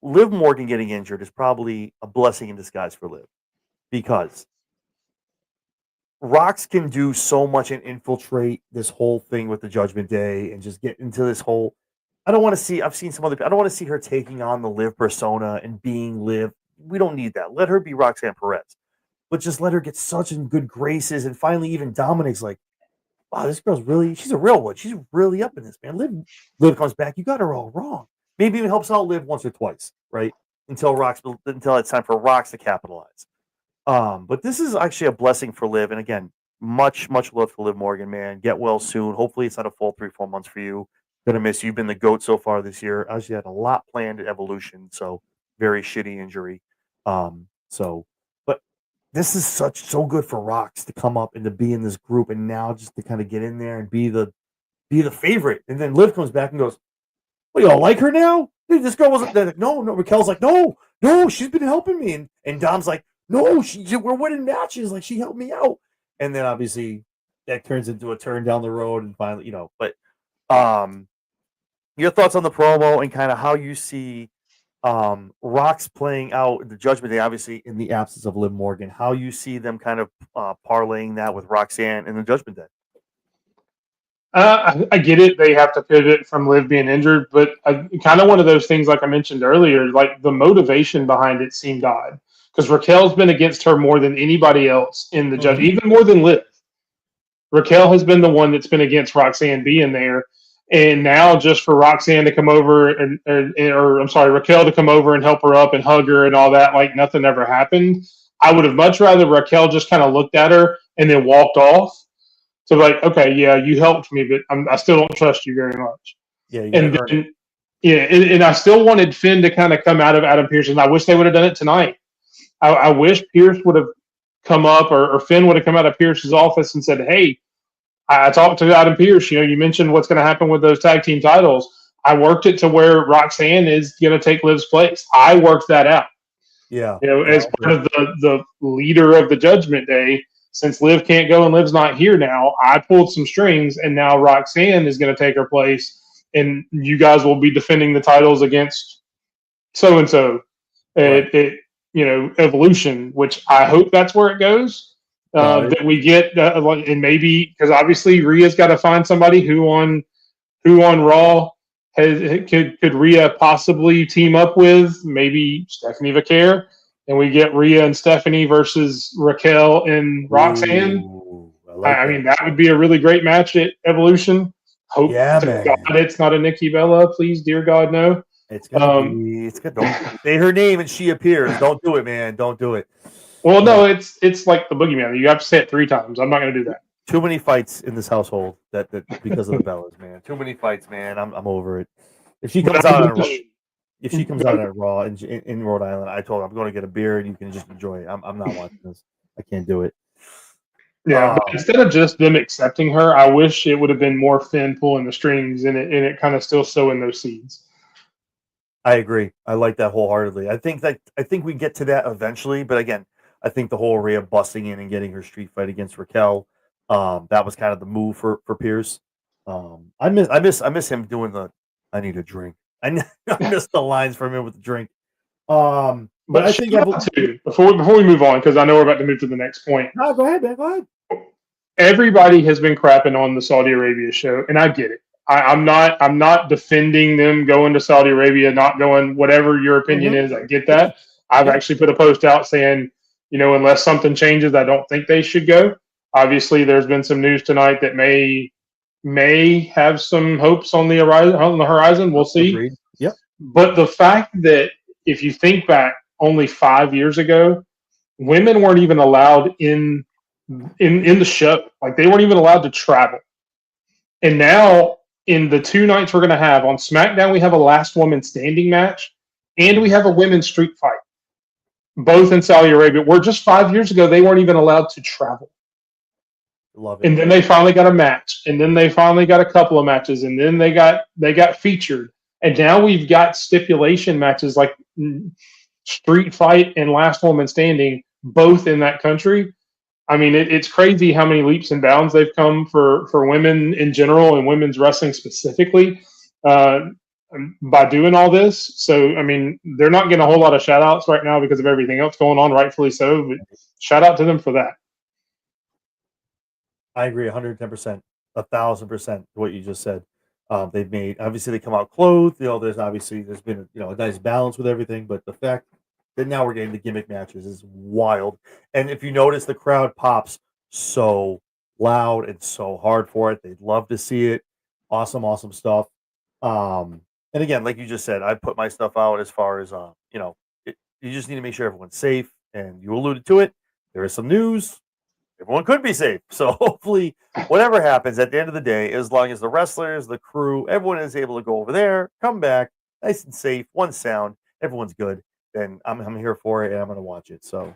Liv Morgan getting injured is probably a blessing in disguise for Liv, because Rox can do so much and infiltrate this whole thing with the Judgment Day and just get into this whole. I don't want to see. I've seen some other. I don't want to see her taking on the Liv persona and being Liv. We don't need that. Let her be Roxanne Perez, but just let her get such in good graces. And finally, even Dominic's like, wow, this girl's she's a real one. She's really up in this, man. Liv comes back. You got her all wrong. Maybe even helps out Liv once or twice, right? Until it's time for Rox to capitalize. But this is actually a blessing for Liv. And again, much love for Liv Morgan, man. Get well soon. Hopefully it's not a full 3-4 months for you. Gonna miss you. You've been the GOAT so far this year. Actually had a lot planned at Evolution, so very shitty injury. But this is so good for Rox to come up and to be in this group, and now just to kind of get in there and be the favorite. And then Liv comes back and goes, "What, y'all like her now? Dude, this girl wasn't like, no." Raquel's like, no, she's been helping me, and Dom's like, no, we're winning matches. Like, she helped me out. And then obviously that turns into a turn down the road, and finally, But your thoughts on the promo and kind of how you see Rox playing out the Judgment Day, obviously in the absence of Liv Morgan, how you see them kind of parlaying that with Roxanne and the Judgment Day. I get it. They have to pivot from Liv being injured, but kind of one of those things, like I mentioned earlier, like the motivation behind it seemed odd because Raquel's been against her more than anybody else in the judge, even more than Liv. Raquel has been the one that's been against Roxanne being there. And now just for Roxanne to come over Raquel to come over and help her up and hug her and all that, like nothing ever happened. I would have much rather Raquel just kind of looked at her and then walked off. So like, okay, yeah, you helped me, but I still don't trust you very much. Yeah, and I still wanted Finn to kind of come out of Adam Pearce, and I wish they would have done it tonight. I wish Pearce would have come up, or Finn would have come out of Pearce's office and said, "Hey, I talked to Adam Pearce. You mentioned what's going to happen with those tag team titles. I worked it to where Roxanne is going to take Liv's place. I worked that out. Yeah, as part of the leader of the Judgment Day." Since Liv can't go and Liv's not here now, I pulled some strings, and now Roxanne is going to take her place, and you guys will be defending the titles against so and so at Evolution, which I hope that's where it goes. That we get, and maybe because obviously Rhea's got to find somebody who on Raw could Rhea possibly team up with, maybe Stephanie Vaquer. And we get Rhea and Stephanie versus Raquel and Roxanne. I mean, that would be a really great match at Evolution. Hope to God it's not a Nikki Bella. Please, dear God, no. It's gonna be. It's good. Don't say her name and she appears. Don't do it, man. Don't do it. Well, no, it's like the boogeyman. You have to say it 3 times. I'm not going to do that. Too many fights in this household that because of the Bellas, man. Too many fights, man. I'm over it. If she comes out. If she comes out at Raw in Rhode Island, I told her I'm going to get a beer and you can just enjoy it. I'm not watching this. I can't do it. Yeah, but instead of just them accepting her, I wish it would have been more Finn pulling the strings and it kind of still sowing those seeds. I agree. I like that wholeheartedly. I think we get to that eventually, but again, I think the whole Rhea busting in and getting her street fight against Raquel, that was kind of the move for Pierce. I miss him doing the I need a drink. I missed the lines from him with the drink. But I think before we move on, because I know we're about to move to the next point. No, go ahead, man. Go ahead. Everybody has been crapping on the Saudi Arabia show, and I get it. I'm not defending them going to Saudi Arabia, not going, whatever your opinion is. I get that. I've actually put a post out saying, unless something changes, I don't think they should go. Obviously, there's been some news tonight that may have some hopes on the horizon. We'll see. Agreed. Yep. But the fact that if you think back only 5 years ago, women weren't even allowed in the show. Like, they weren't even allowed to travel. And now in the 2 nights we're going to have on SmackDown, we have a last woman standing match and we have a women's street fight, both in Saudi Arabia, where just 5 years ago, they weren't even allowed to travel. Love it. And then they finally got a match, and then they finally got a couple of matches, and then they got featured. And now we've got stipulation matches like street fight and last woman standing, both in that country. I mean, it's crazy how many leaps and bounds they've come for women in general and women's wrestling specifically by doing all this. So, I mean, they're not getting a whole lot of shout outs right now because of everything else going on, rightfully so, but shout out to them for that. I agree 110%, 1,000% what you just said. They've made, obviously they come out clothed, there's been a nice balance with everything, but the fact that now we're getting the gimmick matches is wild. And if you notice, the crowd pops so loud and so hard for it. They'd love to see it. Awesome stuff. And again, like you just said, I put my stuff out as far as you just need to make sure everyone's safe. And you alluded to it. There is some news. Everyone could be safe. So hopefully, whatever happens at the end of the day, as long as the wrestlers, the crew, everyone is able to go over there, come back, nice and safe, one sound, everyone's good, then I'm here for it and I'm going to watch it. So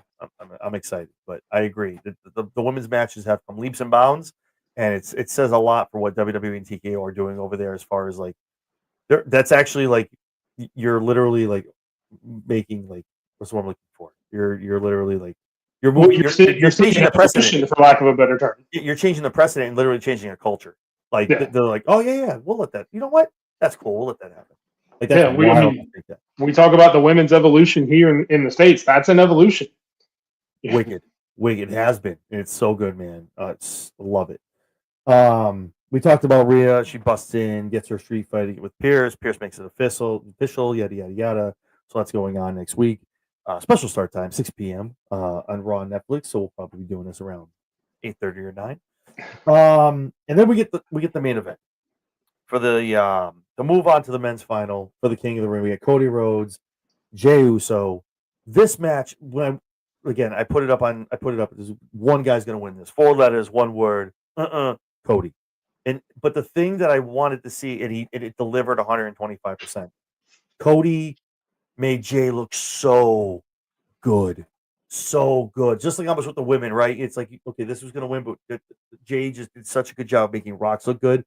I'm excited. But I agree. The women's matches have come leaps and bounds, and it says a lot for what WWE and TKO are doing over there as far as like that's actually like you're literally like making like what's the one I'm looking for? You're literally like you're changing the precedent, for lack of a better term. You're changing the precedent and literally changing a culture. Like they're like, oh yeah, we'll let that. You know what? That's cool. We'll let that happen. Like that's we talk about the women's evolution here in the States. That's an evolution. Wicked has been. And it's so good, man. Love it. We talked about Rhea. She busts in, gets her street fight with Pierce. Pierce makes it official, yada yada yada. So that's going on next week. Special start time, 6 p.m. On Raw and Netflix. So we'll probably be doing this around 8:30 or 9. And then we get the main event for the move on to the men's final for the King of the Ring. We get Cody Rhodes, Jey Uso. This match, I put it up. There's one guy's going to win this. 4 letters, 1 word. Cody. But the thing that I wanted to see, and it delivered 125%. Cody made Jey look so good. So good. Just like almost with the women, right? It's like, okay, this was going to win, but Jey just did such a good job making Rox look good.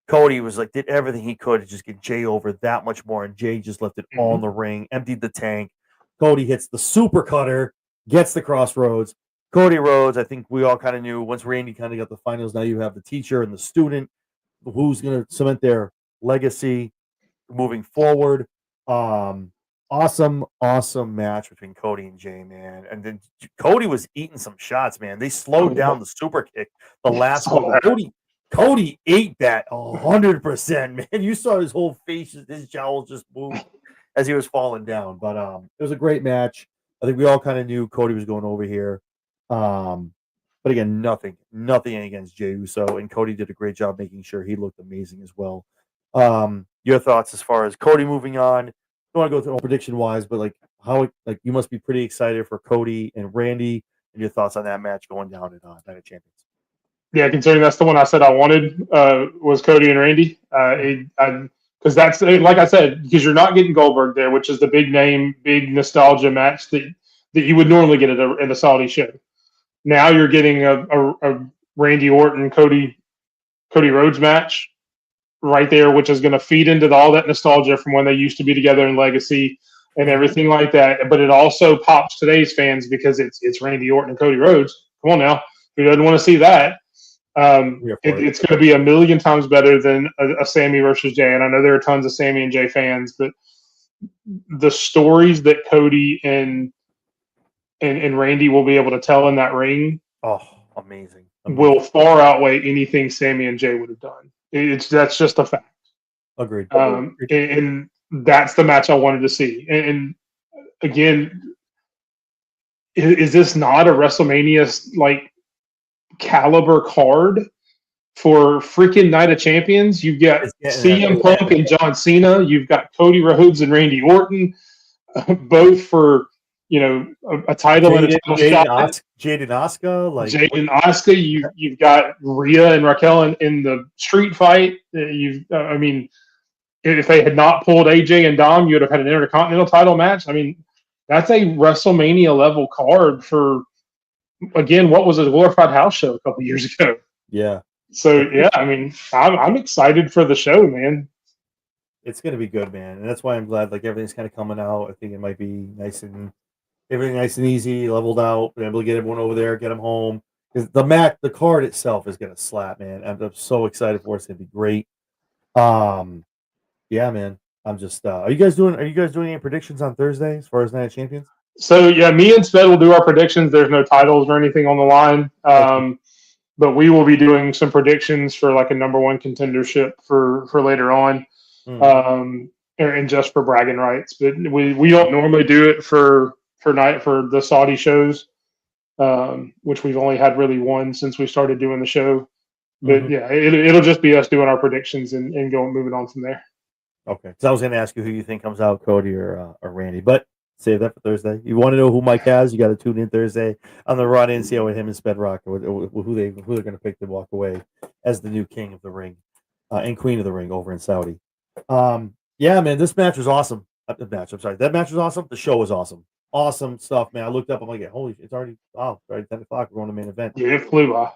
Cody was like, did everything he could to just get Jey over that much more, and Jey just left it all in the ring, emptied the tank. Cody hits the super cutter, gets the crossroads. Cody Rhodes, I think we all kind of knew once Randy kind of got the finals, now you have the teacher and the student who's going to cement their legacy moving forward. Awesome match between Cody and Jey, man. And then Cody was eating some shots, man. They slowed down the super kick the last one. Cody ate that 100%, man. You saw his whole face, his jowls just moved as he was falling down. But it was a great match. I think we all kind of knew Cody was going over here. But again, nothing against Jey Uso, and Cody did a great job making sure he looked amazing as well. Your thoughts as far as Cody moving on? Don't want to go through prediction wise, but you must be pretty excited for Cody and Randy, and your thoughts on that match going down at Night of Champions. Yeah, considering that's the one I said I wanted was Cody and Randy. Because that's, like I said, because you're not getting Goldberg there, which is the big name, big nostalgia match that you would normally get at a Saudi show. Now you're getting a Randy Orton, Cody Rhodes match right there, which is going to feed into all that nostalgia from when they used to be together in Legacy and everything like that. But it also pops today's fans because it's Randy Orton and Cody Rhodes. Come on now, who doesn't want to see that? It's going to be a million times better than a Sammy versus Jey. And I know there are tons of Sammy and Jey fans, but the stories that Cody and Randy will be able to tell in that ring, amazing, will far outweigh anything Sammy and Jey would have done. That's just a fact. Agreed. And that's the match I wanted to see. And again, is this not a WrestleMania like caliber card for freaking Night of Champions? You've got CM Punk and John Cena. You've got Cody Rhodes and Randy Orton, both for a title and a title shot. Jade and Asuka, you've got Rhea and Raquel in the street fight. If they had not pulled AJ and Dom, you would have had an Intercontinental title match. I mean, that's a WrestleMania level card for, again, what was a glorified house show a couple years ago. Yeah. So yeah, I mean, I'm excited for the show, man. It's gonna be good, man, and that's why I'm glad everything's kind of coming out. I think it might be everything nice and easy, leveled out, and able to get everyone over there, get them home. Because the card itself is gonna slap, man. I'm so excited for it. It's gonna be great. Yeah, man. I'm just. Are you guys doing any predictions on Thursday as far as Night of Champions? So yeah, me and Sped will do our predictions. There's no titles or anything on the line, but we will be doing some predictions for like a number one contendership for later on, and just for bragging rights. But we don't normally do it for the Saudi shows. which we've only had really one since we started doing the show. But Mhm. yeah, it'll just be us doing our predictions and going moving on from there. Okay. So I was going to ask you who you think comes out, Cody or Randy, but save that for Thursday. You want to know who Mike has? You got to tune in Thursday on the run in, see how him and Spedrock who they're going to pick to walk away as the new king of the ring and queen of the ring over in Saudi. Yeah, man, this match was awesome. The match, I'm sorry, that match was awesome. The show was awesome. Awesome stuff, man. I looked up. I'm like, holy, it's already 10 o'clock. We're going to main event. Yeah, it flew by.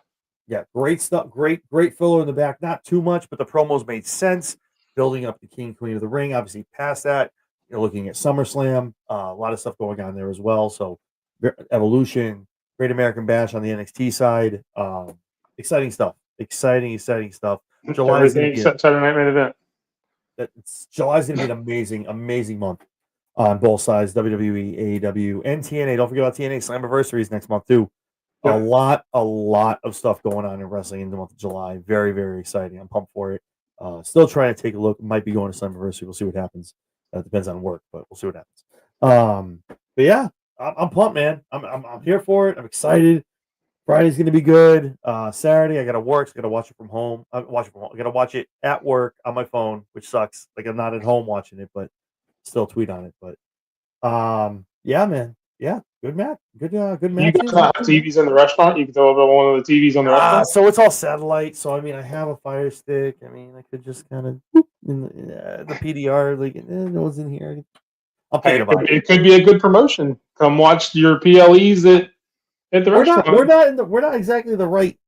Yeah, great stuff. Great filler in the back. Not too much, but the promos made sense. Building up the king, queen of the ring. Obviously, past that, you're looking at SummerSlam. A lot of stuff going on there as well. So, Evolution, Great American Bash on the NXT side. Exciting stuff. Exciting stuff. July's Everything except Saturday Night Main Event. July's going to be an amazing month on both sides. WWE, AEW, and TNA. Don't forget about TNA Slammiversaries next month too. A lot of stuff going on in wrestling in the month of July. Very, very exciting. I'm pumped for it. Still trying to take a look. Might be going to Slammiversary. We'll see what happens. Depends on work, but we'll see what happens. But yeah, I'm pumped, man. I'm here for it. I'm excited. Friday's gonna be good. Saturday I gotta work. So I gotta watch it from home. I gotta watch it at work on my phone, which sucks. Like I'm not at home watching it, but still tweet on it. But yeah, man. Yeah, good match. Good match. You guys not have TVs in the restaurant? You can throw up one of the TVs on the restaurant? So it's all satellite. So I mean, I have a Fire Stick. I mean, I could just kind of in the PDR, like no one's in here. I'm thinking about it. It could be a good promotion. Come watch your PLEs at the restaurant. We're not exactly the right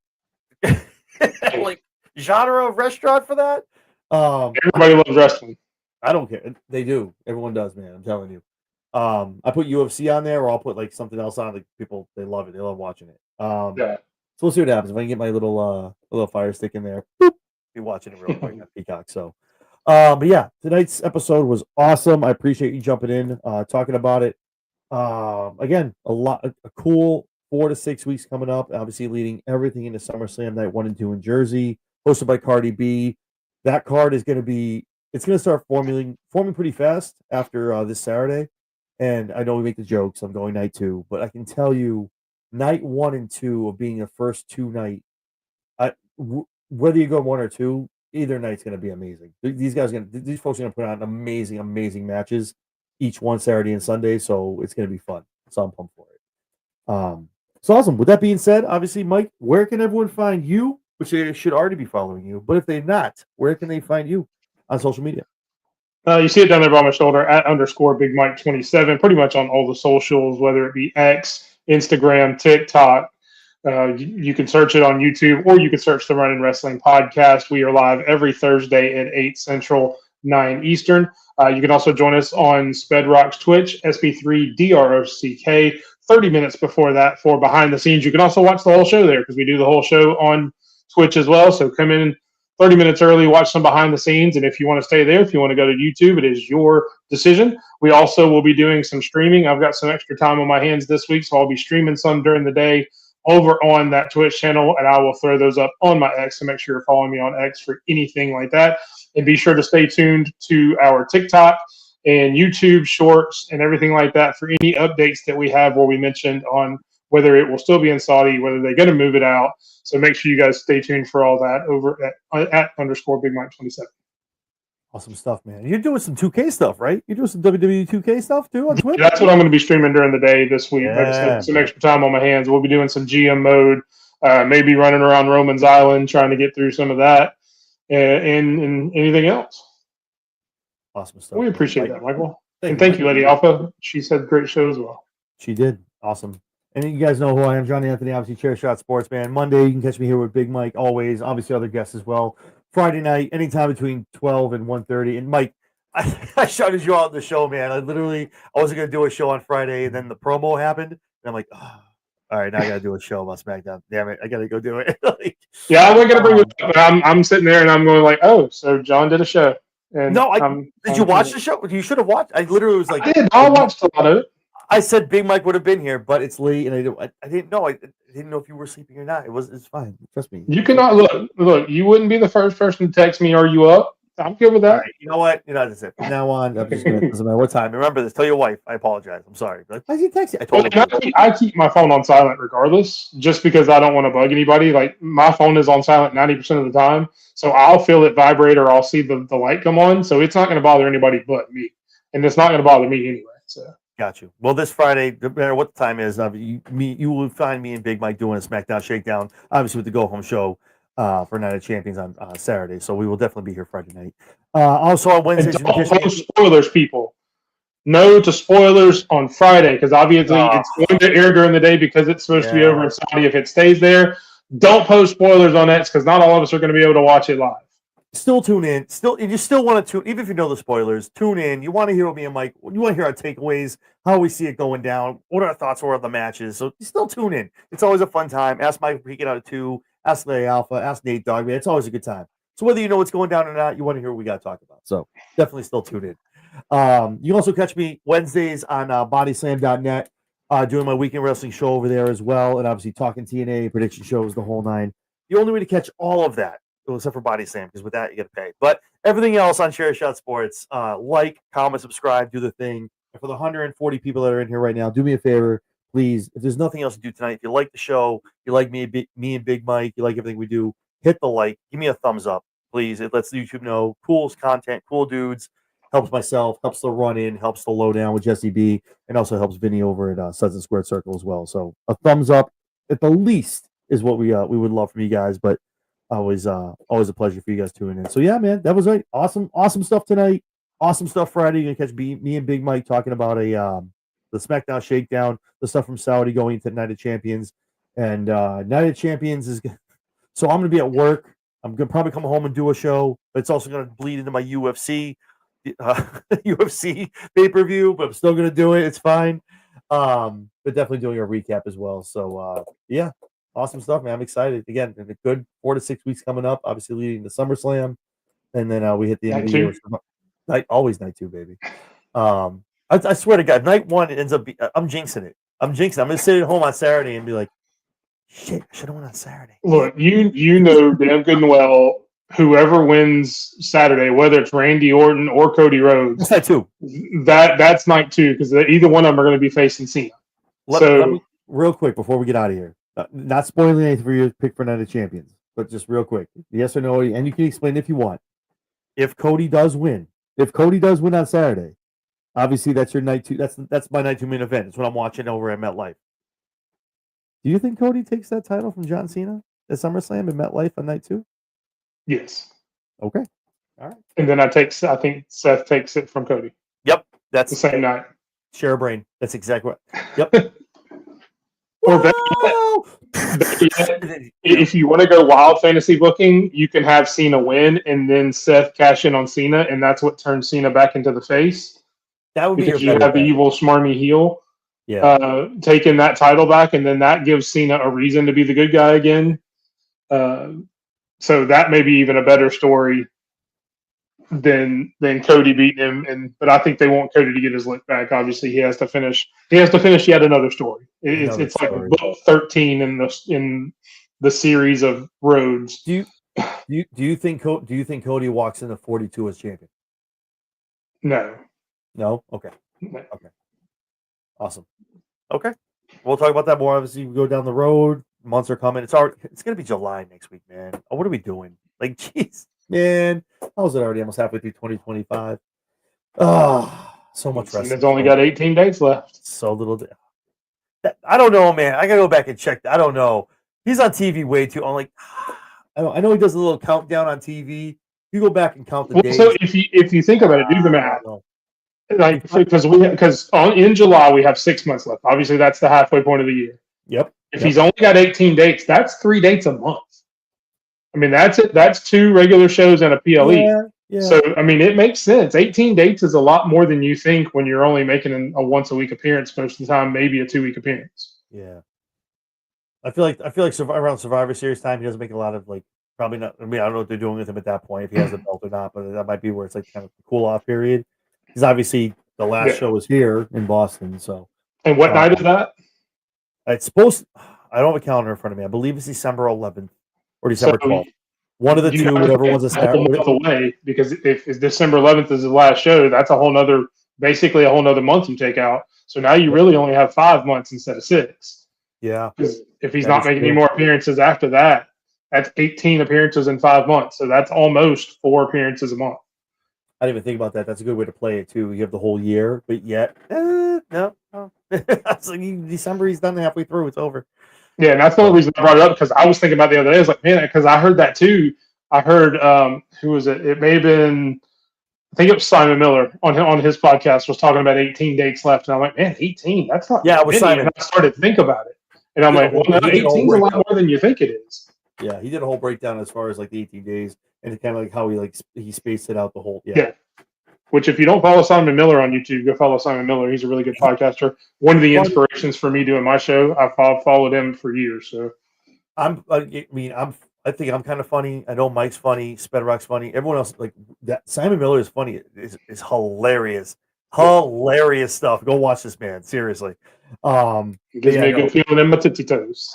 like genre of restaurant for that. Everybody loves wrestling. I don't care. They do. Everyone does, man. I'm telling you. I put UFC on there, or I'll put like something else on. Like people, they love it. They love watching it. Yeah. So we'll see what happens. If I can get my little Fire Stick in there, boop, be watching it real quick on Peacock. So, but yeah, tonight's episode was awesome. I appreciate you jumping in, talking about it. Again, a cool 4 to 6 weeks coming up. Obviously, leading everything into SummerSlam Night 1 and 2 in Jersey, hosted by Cardi B. That card is going to be. It's going to start forming pretty fast after this Saturday. And I know we make the jokes. I'm going night 2, but I can tell you, night 1 and 2 of being the first 2 night, whether you go 1 or 2, either night's going to be amazing. These folks are going to put on amazing matches, each one Saturday and Sunday. So it's going to be fun. So I'm pumped for it. So awesome. With that being said, obviously, Mike, where can everyone find you? Which they should already be following you, but if they're not, where can they find you on social media? You see it down there by my shoulder at _Big Mike 27, pretty much on all the socials, whether it be X, Instagram, TikTok. You can search it on YouTube, or you can search the Running Wrestling Podcast. We are live every Thursday at 8 Central, 9 Eastern. You can also join us on Spedrock's Twitch, SB3DROCK, 30 minutes before that for behind the scenes. You can also watch the whole show there because we do the whole show on Twitch as well. So come in 30 minutes early, watch some behind the scenes. And if you want to stay there, if you want to go to YouTube, it is your decision. We also will be doing some streaming. I've got some extra time on my hands this week, so I'll be streaming some during the day over on that Twitch channel, and I will throw those up on my X. So make sure you're following me on X for anything like that. And be sure to stay tuned to our TikTok and YouTube shorts and everything like that for any updates that we have where we mentioned on whether it will still be in Saudi, whether they're going to move it out. So make sure you guys stay tuned for all that over at _Big Mike 27. Awesome stuff, man. You're doing some 2K stuff, right? You're doing some WWE 2K stuff too on Twitch? That's what I'm going to be streaming during the day this week. Yeah. I just had some extra time on my hands. We'll be doing some GM mode, maybe running around Roman's Island, trying to get through some of that, and anything else. Awesome stuff. We appreciate that, Michael. Thank Thank you, Lady Alpha. She said great show as well. She did. Awesome. And you guys know who I am, Johnny Anthony, obviously Chair Shot Sports, man. Monday, you can catch me here with Big Mike, always. Obviously, other guests as well. Friday night, anytime between 12 and 1:30. And Mike, I shouted you out in the show, man. I wasn't going to do a show on Friday, and then the promo happened. And I'm like, oh, all right, now I got to do a show about SmackDown. Damn it, I got to go do it. Yeah, I wasn't going to bring it up, but I'm sitting there and I'm going like, oh, so John did a show. And no, did you watch the show? You should have watched. I literally was like, I watched a lot of it. I said Big Mike would have been here, but it's late, and I didn't know. I didn't know if you were sleeping or not. It's fine. Trust me. You cannot look. You wouldn't be the first person to text me. Are you up? I'm good with All that. right, you know what? You know, that's it. From now on, I'm just gonna doesn't matter what time. Remember this. Tell your wife. I apologize. I'm sorry. Like, why is he texting? I Well, told and her. I keep my phone on silent regardless, just because I don't want to bug anybody. Like my phone is on silent 90% of the time, so I'll feel it vibrate or I'll see the light come on. So it's not going to bother anybody but me, and it's not going to bother me anyway. So Got you. Well, this Friday, no matter what the time is, you will find me and Big Mike doing a SmackDown Shakedown, obviously with the Go Home show for Night of Champions on Saturday. So we will definitely be here Friday night. Also on and Wednesdays, you can don't catch me. post spoilers, people. No to spoilers on Friday because obviously it's going to air during the day because it's supposed to be over in Saudi. If it stays there, don't post spoilers on X because not all of us are going to be able to watch it live. Still tune in. Still, you still want to tune, even if you know the spoilers. Tune in. You want to hear what me and Mike. You want to hear our takeaways, how we see it going down, what our thoughts were on the matches. So you still tune in. It's always a fun time. Ask Mike if he get out of 2. Ask Larry Alpha. Ask Nate Dogman. It's always a good time. So whether you know what's going down or not, you want to hear what we got to talk about. So definitely still tune in. You also catch me Wednesdays on bodyslam.net, doing my weekend wrestling show over there as well, and obviously talking TNA, prediction shows, the whole 9. The only way to catch all of that, except for Body Slam, because with that you got to pay. But everything else on Share Shot Sports, like, comment, subscribe, do the thing. And for the 140 people that are in here right now, do me a favor, please. If there's nothing else to do tonight, if you like the show, you like me and Big Mike, you like everything we do, hit the like, give me a thumbs up, please. It lets YouTube know cool content, cool dudes. Helps myself, helps the run in, helps the lowdown with Jesse B, and also helps Vinny over at Suds and Squared Circle as well. So a thumbs up at the least is what we would love from you guys, but always a pleasure for you guys tuning in. So yeah, man, that was right. Awesome stuff tonight. Awesome stuff Friday. You're gonna catch me and Big Mike talking about the SmackDown Shakedown, the stuff from Saudi going into Night of Champions, and Night of Champions is. So I'm gonna be at work. I'm gonna probably come home and do a show. But it's also gonna bleed into my UFC. UFC pay-per-view, but I'm still gonna do it. It's fine. But definitely doing a recap as well. So yeah, awesome stuff, man. I'm excited. Again, a good 4 to 6 weeks coming up, obviously leading to SummerSlam. And then we hit the end of the year. Always night 2, baby. I swear to God, night 1 it ends up I'm jinxing it. I'm gonna sit at home on Saturday and be like, shit, I should have went on Saturday. Look, you know damn good and well whoever wins Saturday, whether it's Randy Orton or Cody Rhodes, that's night 2. That's night 2 because either one of them are going to be facing Cena. Let me, real quick before we get out of here, not spoiling anything for your pick for Night of Champions, but just real quick, yes or no, and you can explain if you want. If Cody does win on Saturday, obviously that's your night 2. That's my night 2 main event. It's what I'm watching over at MetLife. Do you think Cody takes that title from John Cena at SummerSlam in MetLife on night 2? Yes. Okay. All right. And then I think Seth takes it from Cody. Yep. That's the same night. Share a brain. That's exactly what. Yep. Or if you want to go wild fantasy booking, you can have Cena win and then Seth cash in on Cena, and that's what turns Cena back into the face. That would be because you have the evil smarmy heel. Yeah. Taking that title back, and then that gives Cena a reason to be the good guy again. So that may be even a better story than Cody beating him. But I think they want Cody to get his lick back. Obviously, he has to finish yet another story. It's like book 13 in the series of roads. Do you think Cody walks into 42 as champion? No. No. Okay. No. Okay. Awesome. Okay. We'll talk about that more. Obviously, we go down the road. Months are coming. It's gonna be July next week, man. Oh, what are we doing? Like, jeez, man. How is it already almost halfway through 2025? So much wrestling. It's only got 18 days left. So little. I don't know, man. I gotta go back and check. I don't know. He's on TV way too. I'm like, I know he does a little countdown on TV. You go back and count the days. So if you think about it, do the math. Like because in July we have 6 months left. Obviously, that's the halfway point of the year. Yep. If he's only got 18 dates, that's 3 dates a month. I mean, that's it. That's 2 regular shows and a PLE. Yeah. So, I mean, it makes sense. 18 dates is a lot more than you think when you're only making a once-a-week appearance most of the time, maybe a 2-week appearance. Yeah. I feel like around Survivor Series time, he doesn't make a lot of, like, probably not. I mean, I don't know what they're doing with him at that point, if he has a belt or not, but that might be where it's like kind of a cool-off period. Because obviously the last show was here in Boston. So. And what night is that? It's supposed. I don't have a calendar in front of me. I believe it's December 11th or December 12th. One of the You two, guys whatever are one's a a Saturday. whole month away, because if December 11th is the last show, that's a whole nother, basically a whole nother month you take out. So now you really only have 5 months instead of 6. Yeah, Because if he's That not is making any true. more appearances after that, that's 18 appearances in 5 months. So that's almost 4 appearances a month. I didn't even think about that. That's a good way to play it too. You have the whole year, but yet, no. It's like December, he's done halfway through. It's over. Yeah, and that's the only reason I brought it up, because I was thinking about it the other day. I was like, man, because I heard that too. I heard who was it? It may have been, I think it was Simon Miller on his podcast, was talking about 18 dates left, and I'm like, man, 18? That's not Yeah, it was many. Simon. And I started to think about it, and I'm He did like, a whole- well, no, he did a whole 18 is a lot breakdown. more than you think it is. Yeah, he did a whole breakdown as far as like the 18 days and kind of like how he spaced it out the whole. Yeah. Which, if you don't follow Simon Miller on YouTube, go follow Simon Miller. He's a really good podcaster. One of the inspirations for me doing my show. I've followed him for years. So I think I'm kind of funny. I know Mike's funny. Spedrock's funny. Everyone else, like that. Simon Miller is funny. Is hilarious. Hilarious stuff. Go watch this man. Seriously. it gives me a good feeling in my titty toes.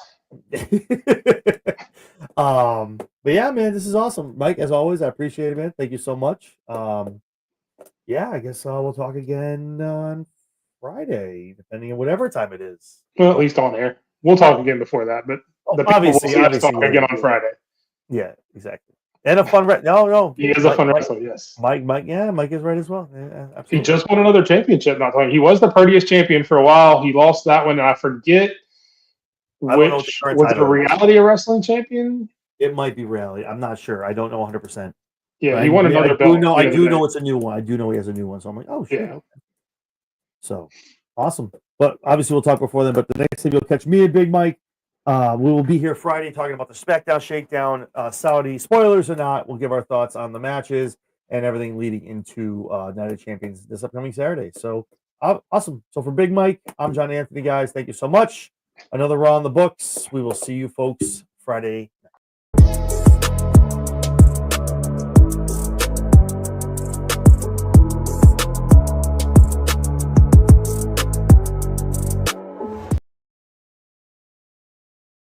But yeah, man, this is awesome. Mike, as always, I appreciate it, man. Thank you so much. Yeah, I guess we'll talk again on Friday, depending on whatever time it is. Well, at least on air. We'll talk again before that, but the people will see us talk again on Friday. Yeah, exactly. And a fun no. He is a fun wrestler, yes. Mike, yeah, Mike is right as well. Yeah, absolutely. He just won another championship not long. He was the Purdius champion for a while. He lost that one, and I forget don't know what the which current was it, title a is. reality of wrestling champion. It might be reality. I'm not sure. I don't know 100%. Yeah, he won another belt. I the do other know day. it's a new one. I do know he has a new one. So I'm like, oh shit. Yeah. Okay. So awesome. But obviously we'll talk before then. But the next time you'll catch me and Big Mike, we will be here Friday talking about the SmackDown Shakedown, Saudi. Spoilers or not, we'll give our thoughts on the matches and everything leading into Night of Champions this upcoming Saturday. So awesome. So for Big Mike, I'm John Anthony, guys. Thank you so much. Another Raw on the books. We will see you folks Friday night.